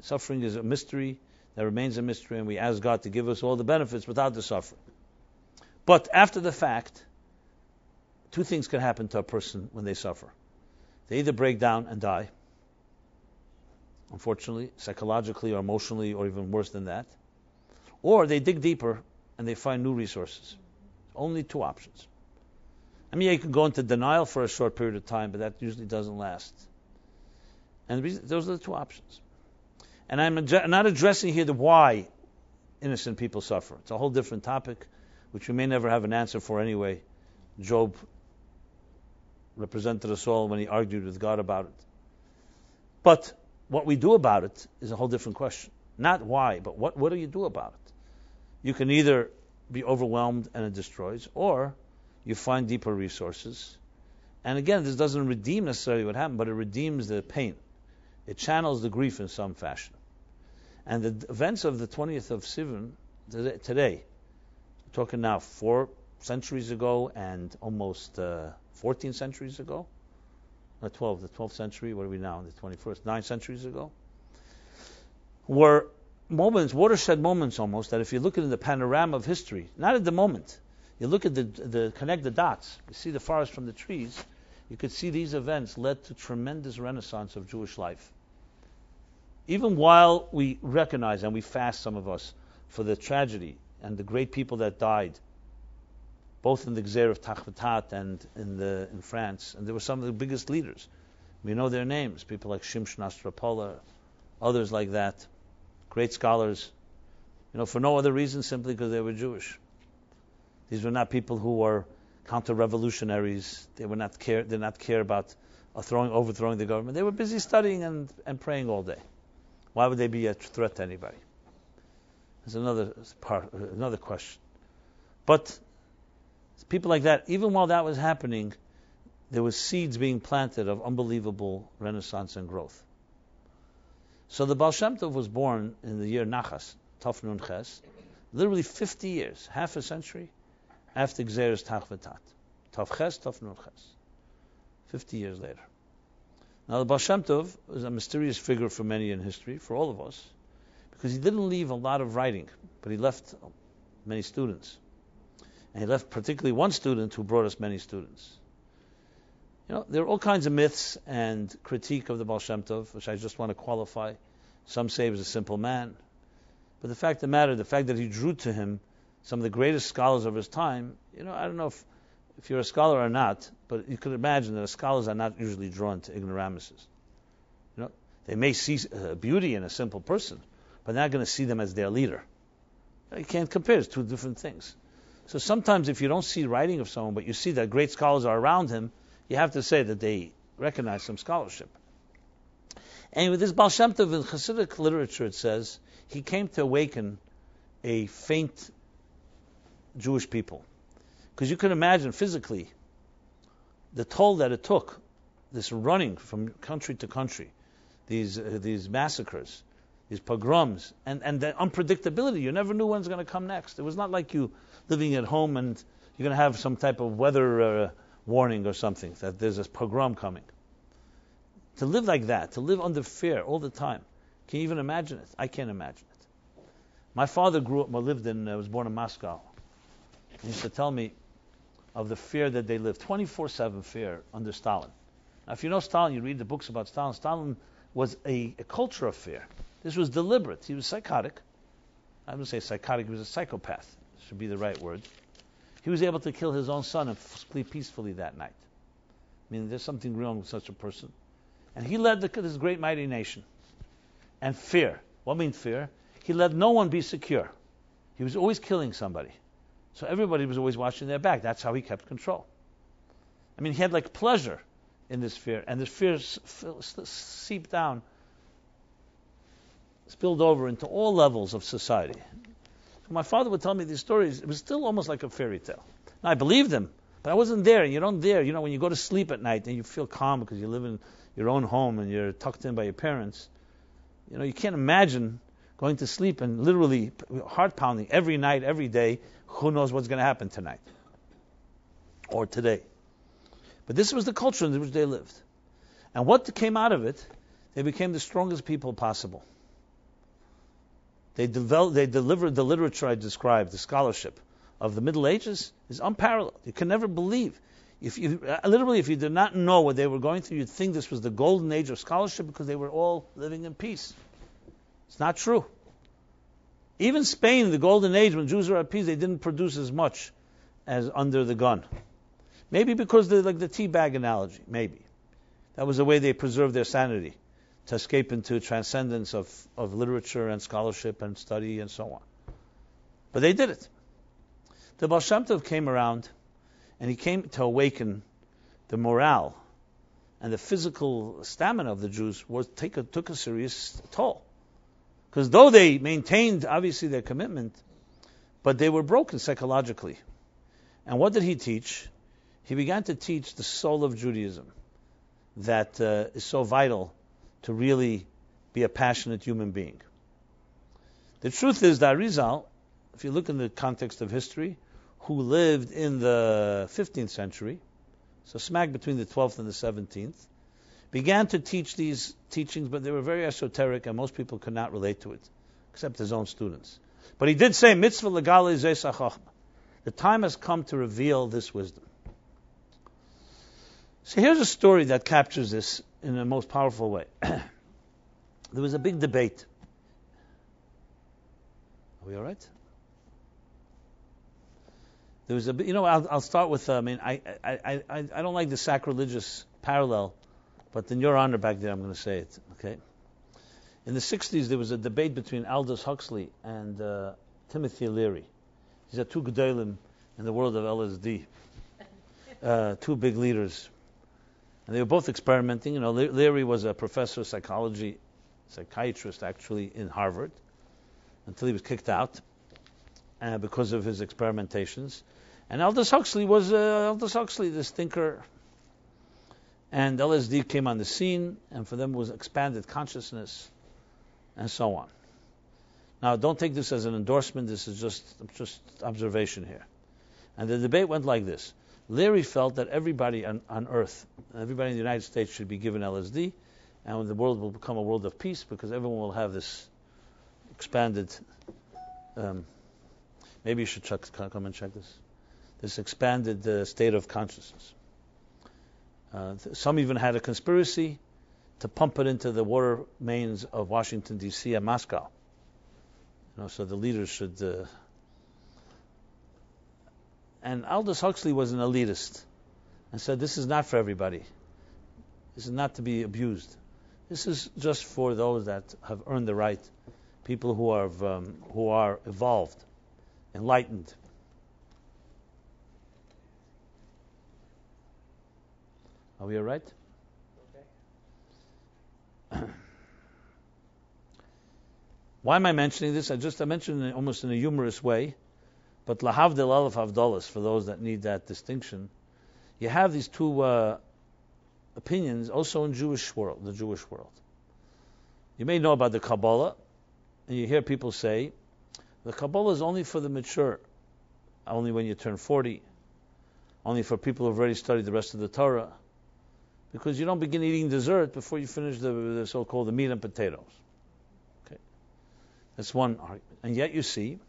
Suffering is a mystery that remains a mystery, and we ask God to give us all the benefits without the suffering. But after the fact, two things can happen to a person when they suffer. They either break down and die, unfortunately, psychologically or emotionally, or even worse than that, or they dig deeper and they find new resources. Only two options. I mean, you can go into denial for a short period of time, but that usually doesn't last. And those are the two options. And I'm not addressing here the why innocent people suffer. It's a whole different topic, which we may never have an answer for anyway. Job represented us all when he argued with God about it. But what we do about it is a whole different question. Not why, but what do you do about it? You can either be overwhelmed and it destroys, or you find deeper resources. And again, this doesn't redeem necessarily what happened, but it redeems the pain. It channels the grief in some fashion. And the events of the 20th of Sivan today, we're talking now 4 centuries ago and almost 14 centuries ago, not 12, the 12th century, what are we now, the 21st, 9 centuries ago, were moments, watershed moments almost, that if you look at the panorama of history, not at the moment, you look at the connect the dots, you see the forest from the trees, you could see these events led to tremendous renaissance of Jewish life. Even while we recognize, and we fast, some of us, for the tragedy and the great people that died, both in the Gzer of Tachvatat and in France, and there were some of the biggest leaders. We know their names, people like Shimshon Astropola, others like that, great scholars, for no other reason, simply because they were Jewish. These were not people who were counter-revolutionaries. They did not care about overthrowing the government. They were busy studying and praying all day. Why would they be a threat to anybody? There's another question. But people like that, even while that was happening, there was seeds being planted of unbelievable renaissance and growth. So the Baal Shem Tov was born in the year Nachas, Tov Nun Ches, literally 50 years, half a century after Gzeres Tachvatat. Tov Ches, Tov Nun Ches. 50 years later. Now the Baal Shem Tov was a mysterious figure for many in history, for all of us, because he didn't leave a lot of writing, but he left many students. And he left particularly one student who brought us many students. There are all kinds of myths and critique of the Baal Shem Tov, which I just want to qualify. Some say he was a simple man. But the fact of the matter, the fact that he drew to him some of the greatest scholars of his time, I don't know if you're a scholar or not, but you could imagine that scholars are not usually drawn to ignoramuses. They may see beauty in a simple person, but they're not going to see them as their leader. You can't compare. It's two different things. So sometimes if you don't see writing of someone, but you see that great scholars are around him, you have to say that they recognize some scholarship. And with this Baal Shem Tov in Hasidic literature, it says, he came to awaken a faint Jewish people. Because you can imagine physically the toll that it took, this running from country to country, these massacres, these pogroms, and the unpredictability. You never knew when's going to come next. It was not like you living at home and you're going to have some type of weather warning or something, that there's a pogrom coming. To live like that, to live under fear all the time, can you even imagine it? I can't imagine it. My father was born in Moscow. He used to tell me of the fear that they lived, 24/7 fear under Stalin. Now, if you know Stalin, you read the books about Stalin. Stalin was a culture of fear. This was deliberate. He was psychotic. I wouldn't say psychotic, he was a psychopath. Should be the right word. He was able to kill his own son and sleep peacefully that night. I mean, there's something wrong with such a person. And he led this great mighty nation. And fear. What means fear? He let no one be secure. He was always killing somebody. So everybody was always watching their back. That's how he kept control. I mean, he had like pleasure in this fear. And this fear seeped down, spilled over into all levels of society. So my father would tell me these stories. It was still almost like a fairy tale. Now, I believed him, but I wasn't there. You don't dare. You know, when you go to sleep at night and you feel calm because you live in your own home and you're tucked in by your parents, you know, you can't imagine going to sleep and literally heart pounding every night, every day. Who knows what's going to happen tonight or today? But this was the culture in which they lived. And what came out of it, they became the strongest people possible. They delivered the literature I described, the scholarship of the Middle Ages is unparalleled. You can never believe. If you did not know what they were going through, you'd think this was the golden age of scholarship because they were all living in peace. It's not true. Even Spain, the golden age, when Jews were at peace, they didn't produce as much as under the gun. Maybe because like the tea bag analogy, maybe. That was the way they preserved their sanity, to escape into transcendence of literature and scholarship and study and so on. But they did it. The Baal Shem Tov came around, and he came to awaken the morale and the physical stamina of the Jews took a serious toll. Because though they maintained, obviously, their commitment, but they were broken psychologically. And what did he teach? He began to teach the soul of Judaism that is so vital to really be a passionate human being. The truth is that Arizal, if you look in the context of history, who lived in the 15th century, so smack between the 12th and the 17th, began to teach these teachings, but they were very esoteric and most people could not relate to it, except his own students. But he did say, mitzvah legali zeis hachachma. The time has come to reveal this wisdom. So here's a story that captures this in the most powerful way. There was a big debate. Are we all right? There was I'll start with. I don't like the sacrilegious parallel, but in your honor back there, I'm going to say it. Okay. In the 60s, there was a debate between Aldous Huxley and Timothy Leary. These are two gedolim in the world of LSD. Two big leaders. And they were both experimenting. You know, Leary was a professor of psychiatrist actually in Harvard, until he was kicked out because of his experimentations. And Aldous Huxley was this thinker. And LSD came on the scene, and for them was expanded consciousness, and so on. Now, don't take this as an endorsement. This is just observation here. And the debate went like this. Leary felt that everybody on Earth, everybody in the United States should be given LSD, and the world will become a world of peace because everyone will have this expanded. Maybe you should come and check this. This expanded state of consciousness. Some even had a conspiracy to pump it into the water mains of Washington, D.C. and Moscow. So the leaders should. And Aldous Huxley was an elitist and said, this is not for everybody. This is not to be abused. This is just for those that have earned the right, people who are evolved, enlightened. Are we all right? Okay. Why am I mentioning this? I mentioned it almost in a humorous way, but lahavdil alef havdalas, for those that need that distinction, you have these two opinions also in the Jewish world. You may know about the Kabbalah, and you hear people say, the Kabbalah is only for the mature, only when you turn 40, only for people who have already studied the rest of the Torah, because you don't begin eating dessert before you finish the so-called the meat and potatoes. Okay, that's one argument. And yet you see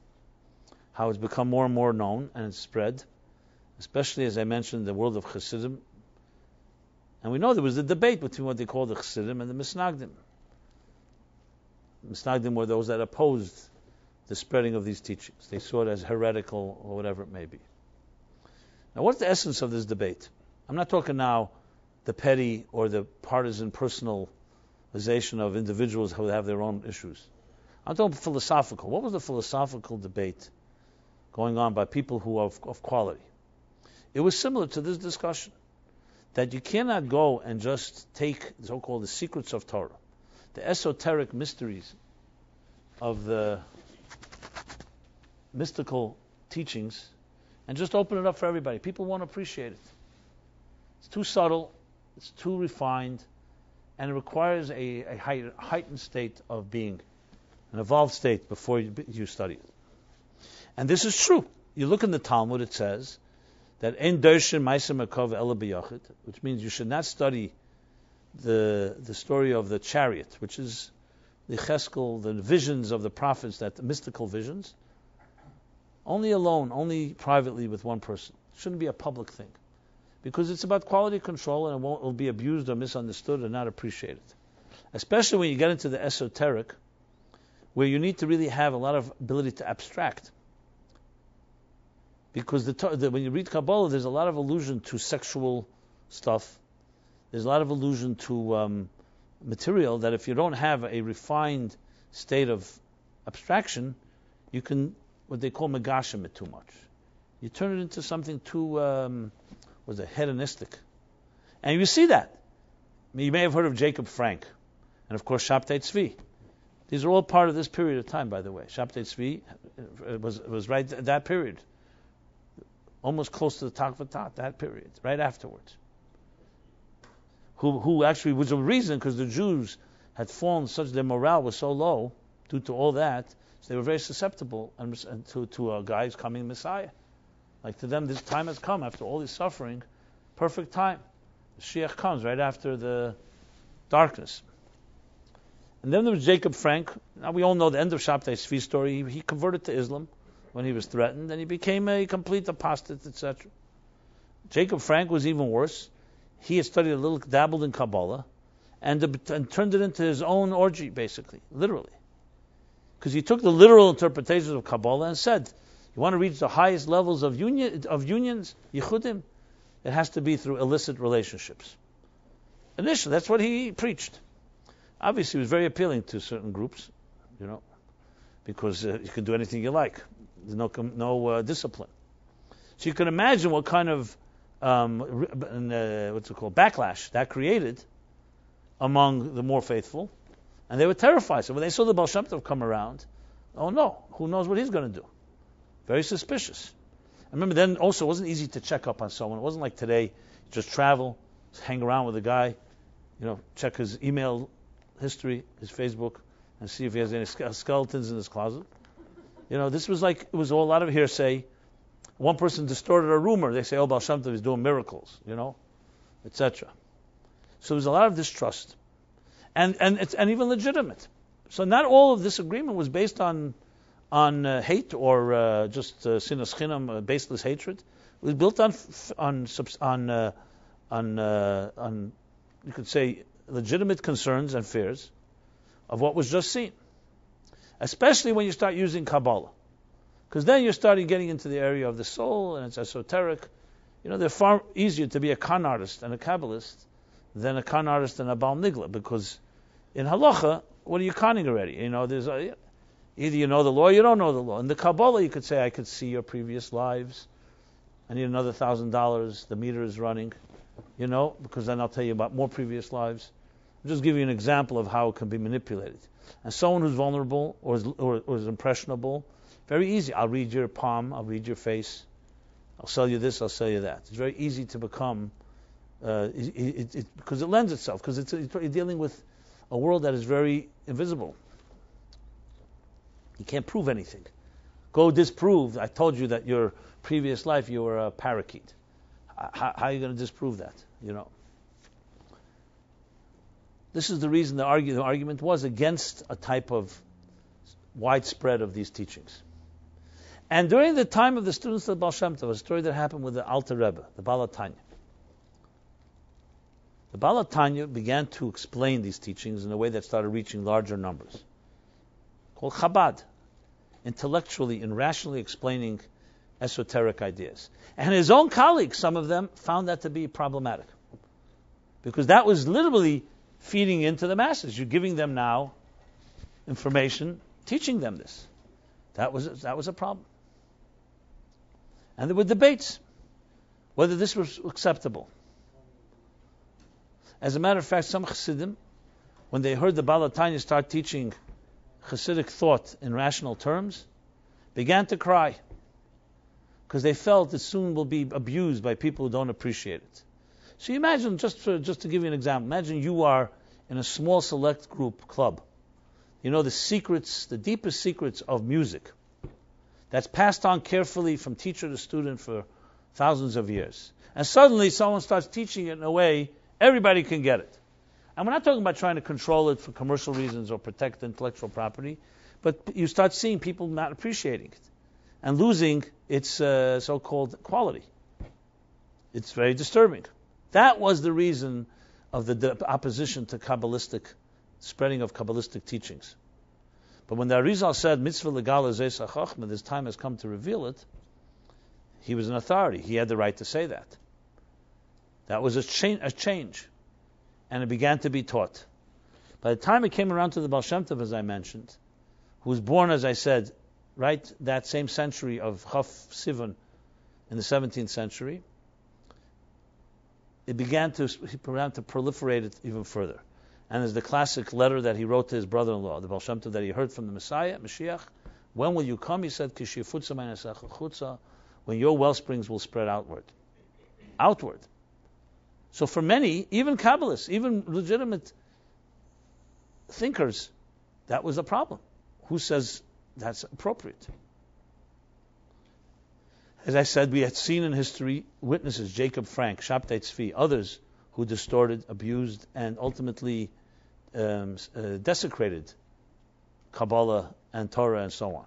how it's become more and more known, and it's spread, especially, as I mentioned, the world of Chassidim. And we know there was a debate between what they call the Chassidim and the Misnagdim. Misnagdim were those that opposed the spreading of these teachings. They saw it as heretical or whatever it may be. Now, what's the essence of this debate? I'm not talking now the petty or the partisan personalization of individuals who have their own issues. I'm talking philosophical. What was the philosophical debate going on by people who are of quality? It was similar to this discussion, that you cannot go and just take so-called the secrets of Torah, the esoteric mysteries of the mystical teachings, and just open it up for everybody. People won't appreciate it. It's too subtle, it's too refined, and it requires a heightened state of being, an evolved state before you study it. And this is true. You look in the Talmud, it says that ein dorshin ma'aseh makov ela b'yachid, which means you should not study the story of the chariot, which is the cheskel, the visions of the prophets, the mystical visions, only alone, only privately with one person. It shouldn't be a public thing, because it's about quality control, and it will be abused or misunderstood or not appreciated. Especially when you get into the esoteric, where you need to really have a lot of ability to abstract. Because when you read Kabbalah, there's a lot of allusion to sexual stuff. There's a lot of allusion to material that if you don't have a refined state of abstraction, you can, what they call megashim it too much. You turn it into something too, hedonistic. And you see that. You may have heard of Jacob Frank, and of course Shabtai Tzvi. These are all part of this period of time, by the way. Shabtai Tzvi was right at that period, almost close to the Takvatat, that period, right afterwards. Who actually was a reason, because the Jews had fallen, such their morale was so low due to all that, so they were very susceptible to a guy's coming Messiah. Like to them, this time has come after all this suffering, perfect time. The Mashiach comes right after the darkness. And then there was Jacob Frank. Now we all know the end of Shabtai Tzvi's story. He converted to Islam when he was threatened, and he became a complete apostate, etc. Jacob Frank was even worse. He had studied a little, dabbled in Kabbalah, and turned it into his own orgy, basically, literally. Because he took the literal interpretations of Kabbalah and said, you want to reach the highest levels of unions, yichudim, it has to be through illicit relationships. Initially, that's what he preached. Obviously, it was very appealing to certain groups, because you can do anything you like. There's no discipline. So you can imagine what kind of backlash that created among the more faithful, and they were terrified. So when they saw the Baal Shem Tov come around, oh no, who knows what he's going to do? Very suspicious. I remember then also it wasn't easy to check up on someone. It wasn't like today, you just travel, hang around with a guy, check his email history, his Facebook, and see if he has any skeletons in his closet. This was like, it was all a lot of hearsay. One person distorted a rumor. They say, oh, Baal Shem Tov is doing miracles, etc. So there's a lot of distrust. And even legitimate. So not all of this agreement was based on hate or just sinas chinam, baseless hatred. It was built on you could say legitimate concerns and fears of what was just seen. Especially when you start using Kabbalah. Because then you're starting getting into the area of the soul, and it's esoteric. They're far easier to be a con artist and a Kabbalist than a con artist and a Baal Nigla, because in halacha, what are you conning already? There's either you know the law or you don't know the law. In the Kabbalah, you could say, I could see your previous lives. I need another $1,000. The meter is running. because then I'll tell you about more previous lives. I'll just give you an example of how it can be manipulated. And someone who's vulnerable or is impressionable, very easy. I'll read your palm, I'll read your face, I'll sell you this, I'll sell you that. It's very easy to become, because it lends itself, because you're dealing with a world that is very invisible. You can't prove anything. Go disprove. I told you that your previous life you were a parakeet. How are you going to disprove that? This is the reason the argument was against a type of widespread of these teachings. And during the time of the students of the Baal Shem Tov, a story that happened with the Alter Rebbe, the Baal HaTanya. The Baal HaTanya began to explain these teachings in a way that started reaching larger numbers, called Chabad, intellectually and rationally explaining esoteric ideas. And his own colleagues, some of them, found that to be problematic, because that was literally feeding into the masses. You're giving them now information, teaching them this. That was a problem. And there were debates whether this was acceptable. As a matter of fact, some Chassidim, when they heard the Baal HaTanya start teaching Chassidic thought in rational terms, began to cry, because they felt it soon will be abused by people who don't appreciate it. So you imagine, just to give you an example, imagine you are in a small select group club. The secrets, the deepest secrets of music, that's passed on carefully from teacher to student for thousands of years. And suddenly someone starts teaching it in a way everybody can get it. And we're not talking about trying to control it for commercial reasons or protect intellectual property, but you start seeing people not appreciating it and losing its so-called quality. It's very disturbing. That was the reason of the opposition to spreading of Kabbalistic teachings. But when the Arizal said, Mitzvah legala zeis hachachma, this time has come to reveal it, he was an authority. He had the right to say that. That was a change. And it began to be taught. By the time it came around to the Baal Shem Tov, as I mentioned, who was born, as I said, right that same century of Chaf Sivan in the 17th century, he began to proliferate it even further. And there's the classic letter that he wrote to his brother-in-law, the Baal Shem Tov, that he heard from the Messiah, Mashiach. When will you come? He said, when your well springs will spread outward. Outward. So for many, even Kabbalists, even legitimate thinkers, that was a problem. Who says that's appropriate? As I said, we had seen in history witnesses, Jacob Frank, Shabtai Tzvi, others who distorted, abused, and ultimately desecrated Kabbalah and Torah and so on.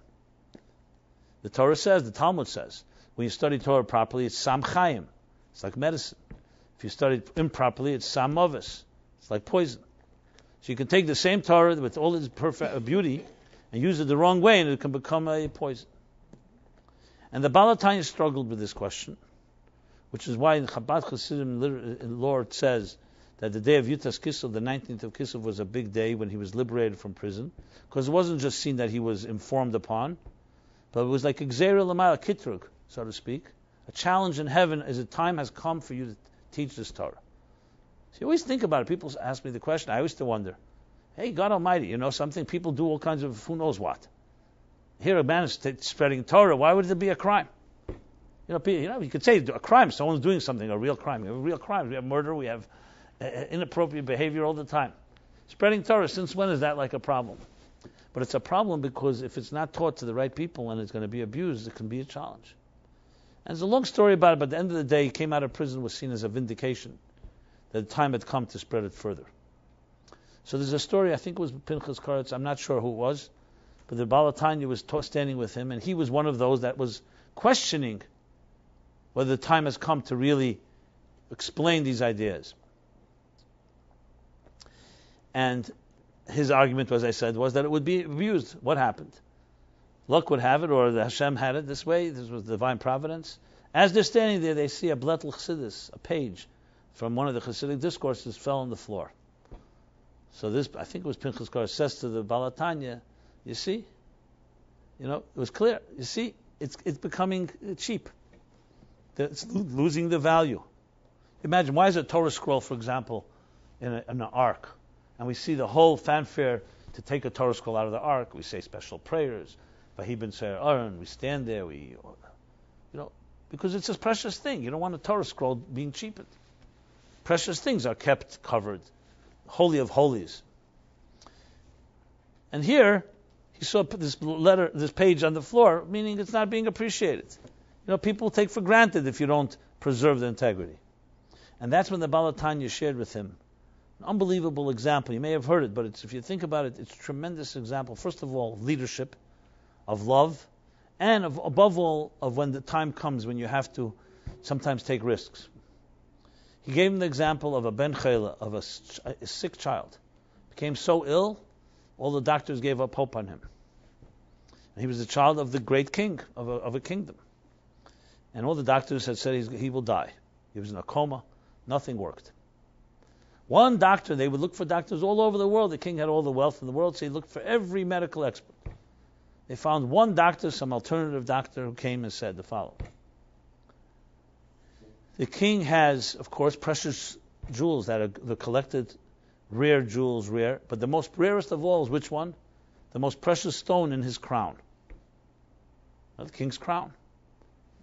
The Torah says, the Talmud says, when you study Torah properly, it's Sam Chaim. It's like medicine. If you study it improperly, it's Sam Mavis. It's like poison. So you can take the same Torah with all its perfect beauty and use it the wrong way, and it can become a poison. And the Baal HaTanya struggled with this question, which is why in Chabad Chassidim lore it says that the day of Yutas Kislev, the 19th of Kislev, was a big day when he was liberated from prison, because it wasn't just seen that he was informed upon, but it was like a Gzeira L'mayla Kitrug, so to speak, a challenge in heaven as a time has come for you to teach this Torah. So you always think about it. People ask me the question. I used to wonder, hey, God Almighty, something, people do all kinds of who knows what. Here a man is spreading Torah. Why would it be a crime? You could say a crime. Someone's doing something, a real crime. We have real crimes. We have murder. We have inappropriate behavior all the time. Spreading Torah, since when is that like a problem? But it's a problem because if it's not taught to the right people and it's going to be abused, it can be a challenge. And there's a long story about it, but at the end of the day, he came out of prison, was seen as a vindication that the time had come to spread it further. So there's a story, I think it was Pinchas Karetz, I'm not sure who it was, but the Baal HaTanya was standing with him, and he was one of those that was questioning whether the time has come to really explain these ideas. And his argument, as I said, was that it would be abused. What happened? Luck would have it, or the Hashem had it this way. This was divine providence. As they're standing there, they see a Bletl Chassidus, a page from one of the Chassidic discourses, fell on the floor. So this, I think it was Pinchas Karetz, says to the Baal HaTanya, you see, it was clear. You see, it's becoming cheap. It's losing the value. Imagine, why is a Torah scroll, for example, in an ark? And we see the whole fanfare to take a Torah scroll out of the ark. We say special prayers. Vahi ben Seir Aaron. We stand there. Because it's a precious thing. You don't want a Torah scroll being cheapened. Precious things are kept covered. Holy of holies. And here, he saw this page on the floor, meaning it's not being appreciated. People take for granted if you don't preserve the integrity. And that's when the Baal HaTanya shared with him an unbelievable example. You may have heard it, but if you think about it, it's a tremendous example. First of all, of leadership, of love, and above all, of when the time comes when you have to sometimes take risks. He gave him the example of a ben chayla, of a sick child. Became so ill, all the doctors gave up hope on him. And he was the child of the great king of a kingdom. And all the doctors had said he will die. He was in a coma. Nothing worked. One doctor, they would look for doctors all over the world. The king had all the wealth in the world, so he looked for every medical expert. They found one doctor, some alternative doctor, who came and said the following. The king has, of course, precious jewels that are the collected rare jewels, but the most rarest of all is which one? The most precious stone in his crown. The king's crown.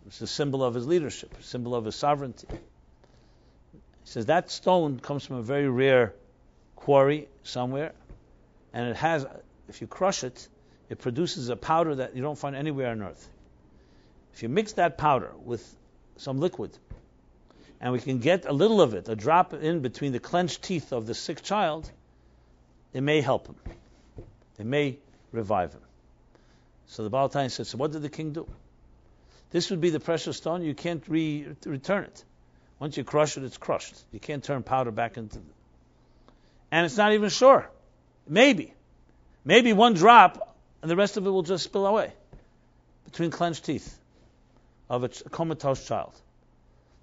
It's a symbol of his leadership, a symbol of his sovereignty. He says that stone comes from a very rare quarry somewhere, and it has, if you crush it, it produces a powder that you don't find anywhere on earth. If you mix that powder with some liquid, and we can get a little of it, a drop in between the clenched teeth of the sick child, it may help him. It may revive him. So the Baal HaTanya said, so what did the king do? This would be the precious stone. You can't return it. Once you crush it, it's crushed. You can't turn powder back into it. And it's not even sure. Maybe one drop, and the rest of it will just spill away between clenched teeth of a comatose child.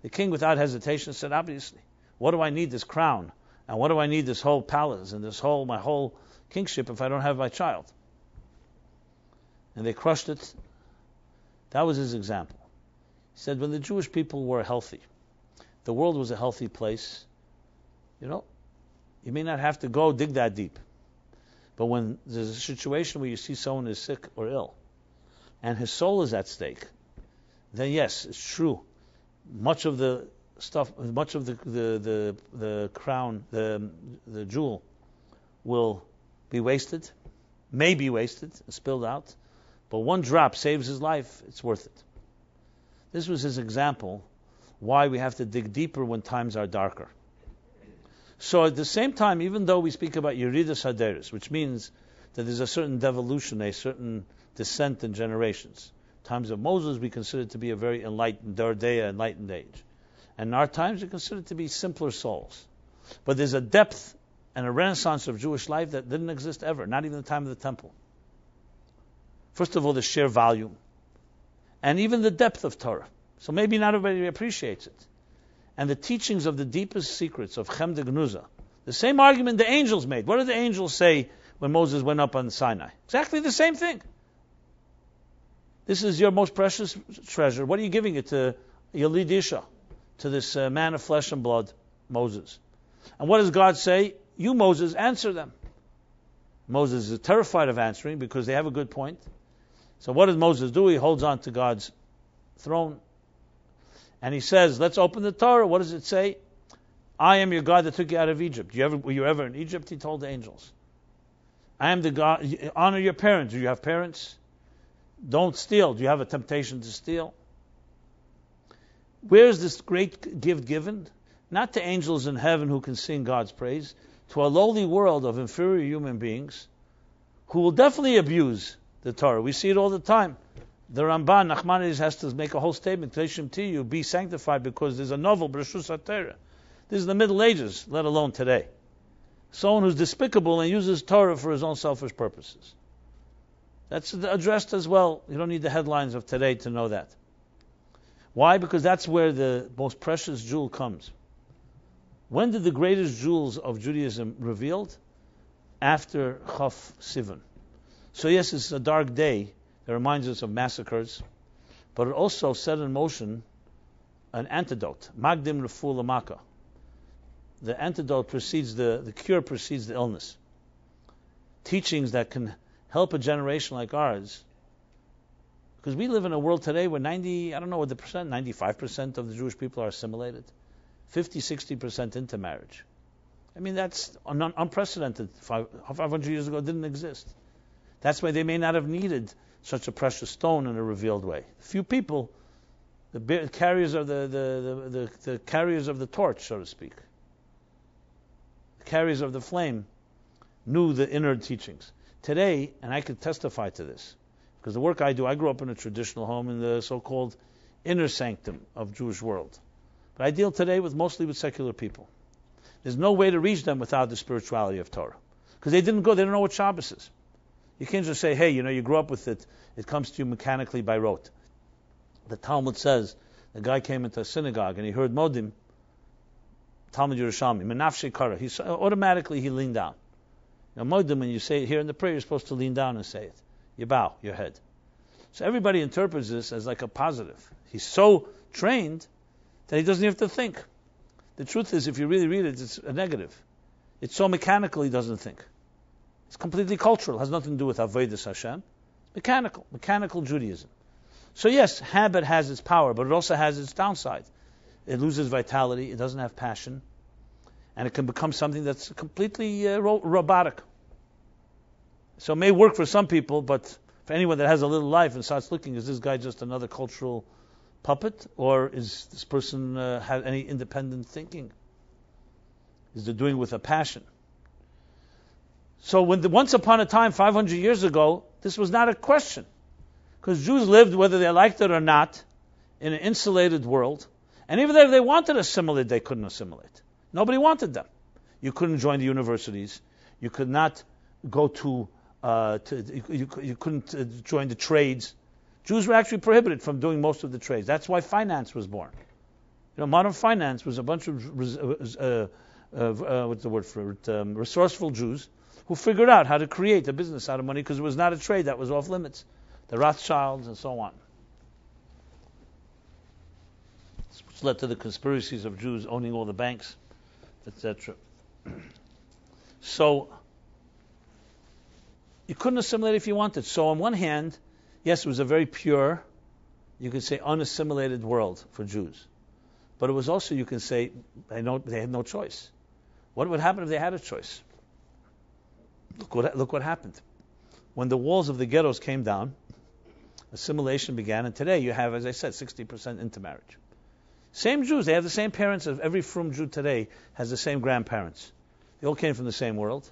The king, without hesitation, said, obviously, what do I need this crown? And what do I need this whole palace and my whole kingship if I don't have my child? And they crushed it. That was his example. He said, when the Jewish people were healthy, the world was a healthy place, you may not have to go dig that deep. But when there's a situation where you see someone is sick or ill, and his soul is at stake, then yes, it's true. Much of the stuff, much of the crown, the jewel, will be wasted, may be wasted, spilled out. But one drop saves his life, it's worth it. This was his example, why we have to dig deeper when times are darker. So at the same time, even though we speak about Yeridas Haderes, which means that there's a certain devolution, a certain descent in generations. Times of Moses we consider to be a very enlightened, Dardea, enlightened age. And in our times we consider to be simpler souls. But there's a depth and a renaissance of Jewish life that didn't exist ever, not even the time of the temple. First of all, the sheer volume, and even the depth of Torah. So maybe not everybody appreciates it. And the teachings of the deepest secrets of Chem de Gnuza. The same argument the angels made. What did the angels say when Moses went up on Sinai? Exactly the same thing. This is your most precious treasure. What are you giving it to Yelid Isha, to this man of flesh and blood, Moses? And what does God say? You, Moses, answer them. Moses is terrified of answering because they have a good point. So what does Moses do? He holds on to God's throne. And he says, let's open the Torah. What does it say? I am your God that took you out of Egypt. Were you ever in Egypt? He told the angels. I am the God. Honor your parents. Do you have parents? Don't steal. Do you have a temptation to steal? Where is this great gift given? Not to angels in heaven who can sing God's praise, to a lowly world of inferior human beings who will definitely abuse the Torah. We see it all the time. The Ramban, Nachmanides, has to make a whole statement, you be sanctified because there's a novel, Breshus HaTorah. This is the Middle Ages, let alone today. Someone who's despicable and uses Torah for his own selfish purposes. That's addressed as well. You don't need the headlines of today to know that. Why? Because that's where the most precious jewel comes. When did the greatest jewels of Judaism revealed? After Chaf Sivan. So yes, it's a dark day that reminds us of massacres, but it also set in motion an antidote, Magdim Refu Lamaka, the antidote precedes the cure precedes the illness. Teachings that can help a generation like ours, because we live in a world today where 95% of the Jewish people are assimilated, 50-60% into marriage. I mean, that's unprecedented. 500 years ago, it didn't exist. That's why they may not have needed such a precious stone in a revealed way. Few people, the carriers of the carriers of the torch, so to speak, the carriers of the flame, knew the inner teachings. Today, and I could testify to this, because the work I do, I grew up in a traditional home in the so-called inner sanctum of Jewish world. But I deal today mostly with secular people. There's no way to reach them without the spirituality of Torah. Because they don't know what Shabbos is. You can't just say, hey, you grew up with it, it comes to you mechanically by rote. The Talmud says, the guy came into a synagogue and he heard Modim, Talmud Yerushalmi, Menafshe Kara. Automatically he leaned down. Modim, when you say it here in the prayer, you're supposed to lean down and say it. You bow your head. So everybody interprets this as like a positive. He's so trained that he doesn't have to think. The truth is, if you really read it, it's a negative. It's so mechanical he doesn't think. It's completely cultural. It has nothing to do with Avodas Hashem. Mechanical Judaism. So yes, habit has its power, but it also has its downside. It loses vitality. It doesn't have passion. And it can become something that's completely robotic. So it may work for some people, but for anyone that has a little life and starts looking, is this guy just another cultural puppet, or is this person have any independent thinking? Is they doing it with a passion? So once upon a time, 500 years ago, this was not a question, because Jews lived, whether they liked it or not, in an insulated world, and even if they wanted to assimilate, they couldn't assimilate. Nobody wanted them. You couldn't join the universities. You could not go you couldn't join the trades. Jews were actually prohibited from doing most of the trades. That's why finance was born. Modern finance was a bunch of resourceful Jews who figured out how to create a business out of money, because it was not a trade that was off limits. The Rothschilds and so on. Which led to the conspiracies of Jews owning all the banks, etc. So you couldn't assimilate if you wanted. So on one hand, yes, it was a very pure, you could say unassimilated world for Jews. But it was also, you can say, they had no choice. What would happen if they had a choice? Look what happened. When the walls of the ghettos came down, assimilation began, and today you have, as I said, 60% intermarriage. Same Jews, they have the same parents. Every frum Jew today has the same grandparents. They all came from the same world.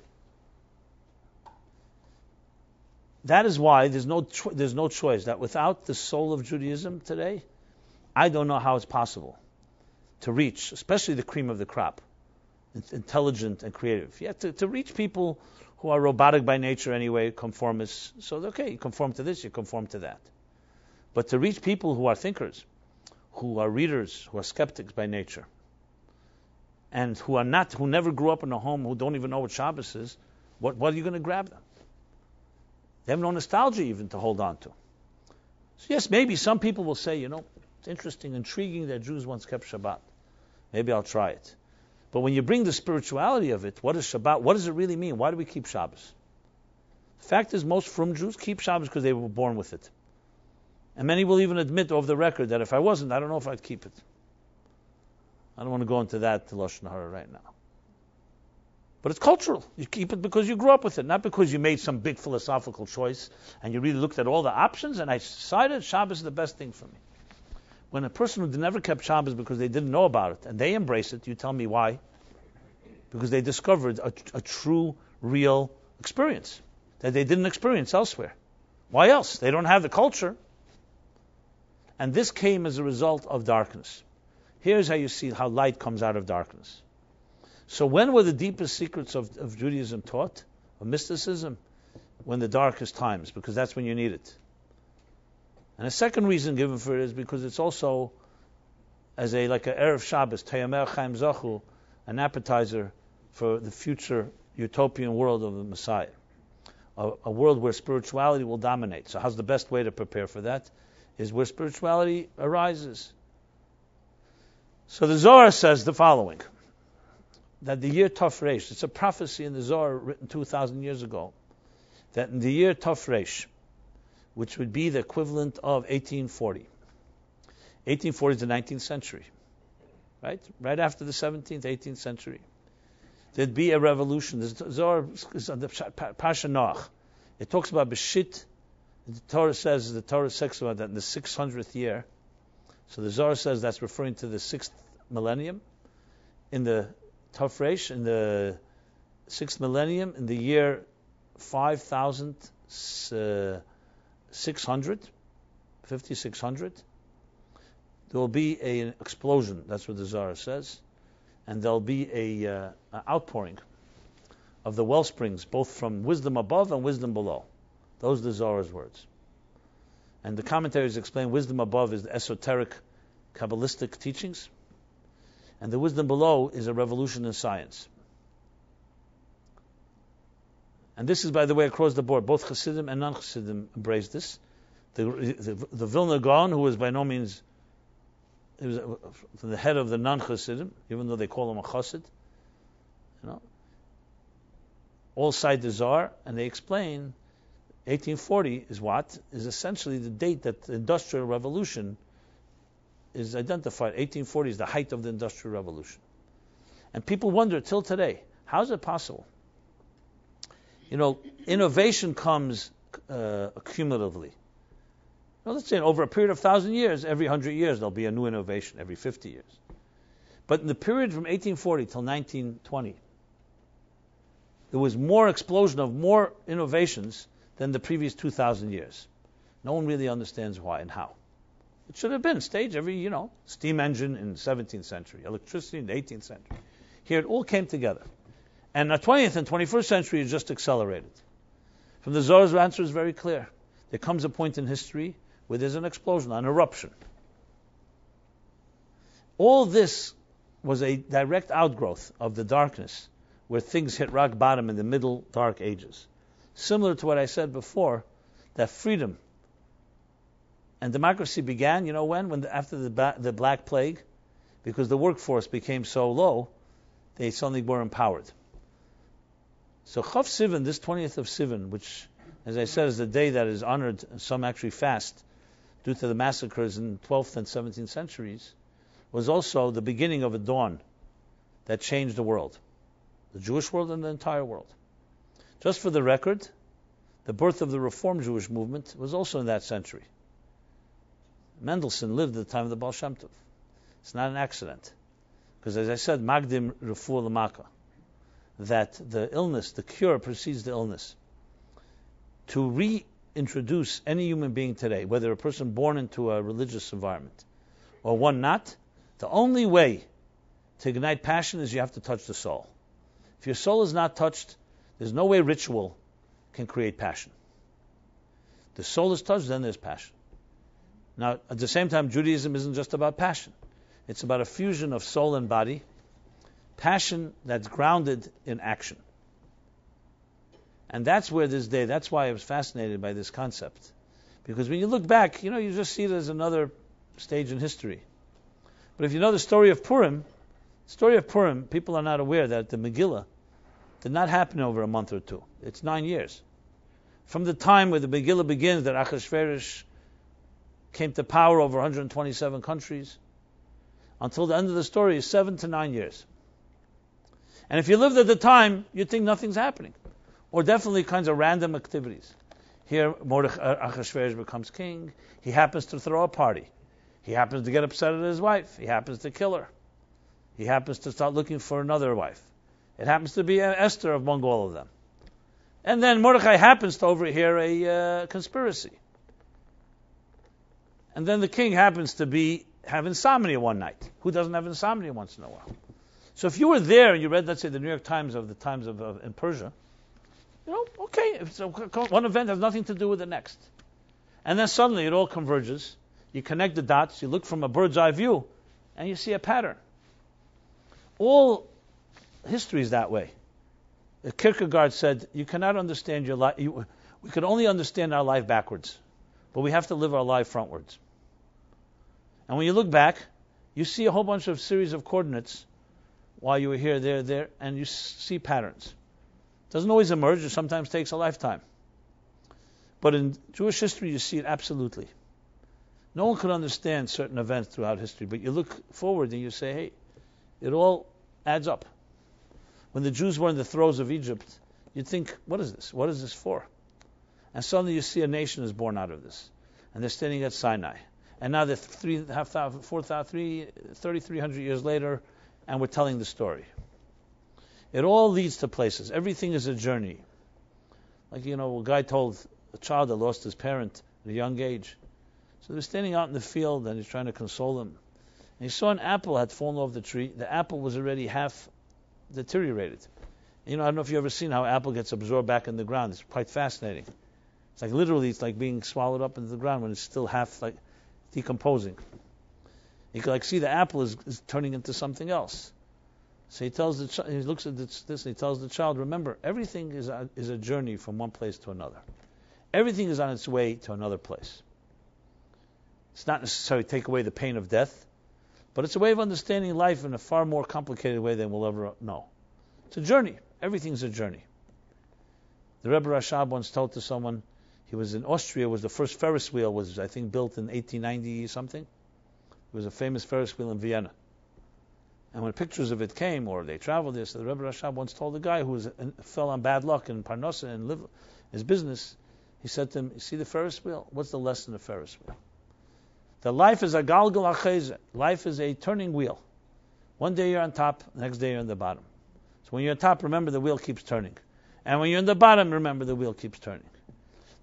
That is why there's no choice. That without the soul of Judaism today, I don't know how it's possible to reach, especially the cream of the crop, intelligent and creative. You have to reach people who are robotic by nature anyway, conformists. So okay, you conform to this, you conform to that. But to reach people who are thinkers, who are readers, who are skeptics by nature, and who never grew up in a home, who don't even know what Shabbos is, what are you going to grab them? They have no nostalgia even to hold on to. So yes, maybe some people will say, it's interesting, intriguing that Jews once kept Shabbat. Maybe I'll try it. But when you bring the spirituality of it, what is Shabbat? What does it really mean? Why do we keep Shabbos? The fact is, most frum Jews keep Shabbos because they were born with it. And many will even admit off the record that if I wasn't, I don't know if I'd keep it. I don't want to go into that Lashon Hara right now. But it's cultural. You keep it because you grew up with it, not because you made some big philosophical choice and you really looked at all the options and I decided Shabbos is the best thing for me. When a person who never kept Shabbos because they didn't know about it and they embrace it, you tell me why? Because they discovered a true, real experience that they didn't experience elsewhere. Why else? They don't have the culture. And this came as a result of darkness. Here's how you see how light comes out of darkness. So when were the deepest secrets of Judaism taught, of mysticism? When the darkest times, because that's when you need it. And a second reason given for it is because it's also as like an Erev Shabbos, Tayamer Chaim Zachu, an appetizer for the future utopian world of the Messiah. A world where spirituality will dominate. So how's the best way to prepare for that? Is where spirituality arises. So the Zohar says the following. that the year Tov Reish, it's a prophecy in the Zohar written 2,000 years ago, that in the year Tov Reish, which would be the equivalent of 1840. 1840 is the 19th century, right? Right after the 17th, 18th century. There'd be a revolution. The Zohar is on the Pasha Noach. It talks about Beshit. The Torah says about that in the 600th year. So the Zohar says that's referring to the 6th millennium. In the Tov Reish, in the 6th millennium, in the year 5600, 5600, there will be an explosion. That's what the Zohar says. And there'll be an outpouring of the well springs, both from wisdom above and wisdom below. Those are the Zohar's words. And the commentaries explain wisdom above is the esoteric, Kabbalistic teachings, and the wisdom below is a revolution in science. And this is, by the way, across the board. Both Hasidim and non-Hasidim embrace this. The Vilna Gaon, who was by no means, he was the head of the non-Hasidim, even though they call him a Chassid, all cite the Zohar, and they explain 1840 is what? Is essentially the date that the Industrial Revolution is identified. 1840 is the height of the Industrial Revolution. And people wonder till today, how is it possible? Innovation comes cumulatively. Let's say over a period of 1,000 years, every 100 years there'll be a new innovation, every 50 years. But in the period from 1840 till 1920, there was more explosion of more innovations than the previous 2,000 years. No one really understands why and how. It should have been staged every, steam engine in the 17th century, electricity in the 18th century. Here it all came together. And the 20th and 21st century is just accelerated. From the Zohar's answer is very clear. There comes a point in history where there's an explosion, an eruption. All this was a direct outgrowth of the darkness where things hit rock bottom in the middle dark ages. Similar to what I said before, that freedom and democracy began, when? After the Black Plague, because the workforce became so low, they suddenly were empowered. So Chav Sivan, this 20th of Sivan, which, as I said, is the day that is honored, and some actually fast, due to the massacres in 12th and 17th centuries, was also the beginning of a dawn that changed the world, the Jewish world and the entire world. Just for the record, the birth of the Reform Jewish movement was also in that century. Mendelssohn lived at the time of the Baal Shem Tov. It's not an accident. Because as I said, Magdim Refuah L'Maka, that the illness, the cure precedes the illness. To reintroduce any human being today, whether a person born into a religious environment or one not, the only way to ignite passion is you have to touch the soul. If your soul is not touched, there's no way ritual can create passion. The soul is touched, then there's passion. Now, at the same time, Judaism isn't just about passion. It's about a fusion of soul and body, passion that's grounded in action. And that's where this day, that's why I was fascinated by this concept. Because when you look back, you just see it as another stage in history. But if you know the story of Purim, people are not aware that the Megillah did not happen over a month or two. It's 9 years. From the time where the Megillah begins, that Achashverosh came to power over 127 countries, until the end of the story is 7 to 9 years. And if you lived at the time, you'd think nothing's happening. Or definitely kinds of random activities. Here, Achashverosh becomes king. He happens to throw a party. He happens to get upset at his wife. He happens to kill her. He happens to start looking for another wife. It happens to be Esther among all of them. And then Mordechai happens to overhear a conspiracy. And then the king happens to have insomnia one night. Who doesn't have insomnia once in a while? So if you were there and you read, let's say, the New York Times of the times of in Persia, okay, if one event has nothing to do with the next. And then suddenly it all converges. You connect the dots, you look from a bird's eye view, and you see a pattern. All history is that way. Kierkegaard said, you cannot understand your life, we could only understand our life backwards, but we have to live our life frontwards. And when you look back, you see a whole bunch of series of coordinates while you were here, there, and you see patterns. It doesn't always emerge. It sometimes takes a lifetime. But in Jewish history, you see it absolutely. No one could understand certain events throughout history, but you look forward and you say, hey, it all adds up. When the Jews were in the throes of Egypt, you'd think, what is this? What is this for? And suddenly you see a nation is born out of this. And they're standing at Sinai. And now they're 3,300 years later, and we're telling the story. It all leads to places. Everything is a journey. Like, a guy told a child that lost his parent at a young age. So they're standing out in the field, and he's trying to console him. And he saw an apple had fallen off the tree. The apple was already half deteriorated. I don't know if you've ever seen how an apple gets absorbed back in the ground. It's quite fascinating. It's like literally, it's like being swallowed up into the ground when it's still half like decomposing. You can see the apple is turning into something else. So he tells he looks at this and he tells the child, remember, everything is a journey from one place to another. Everything is on its way to another place. It's not necessarily take away the pain of death, but it's a way of understanding life in a far more complicated way than we'll ever know. It's a journey. Everything's a journey. The Rebbe Rashab once told to someone, he was in Austria, was the first Ferris wheel, was I think built in 1890 something. It was a famous Ferris wheel in Vienna. And when pictures of it came, or they traveled there, so the Rebbe Rashab once told a guy who fell on bad luck in Parnassa and his business, he said to him, you see the Ferris wheel? What's the lesson of Ferris wheel? That life is a galgal acheze. Life is a turning wheel. One day you're on top, the next day you're on the bottom. So when you're on top, remember the wheel keeps turning. And when you're on the bottom, remember the wheel keeps turning.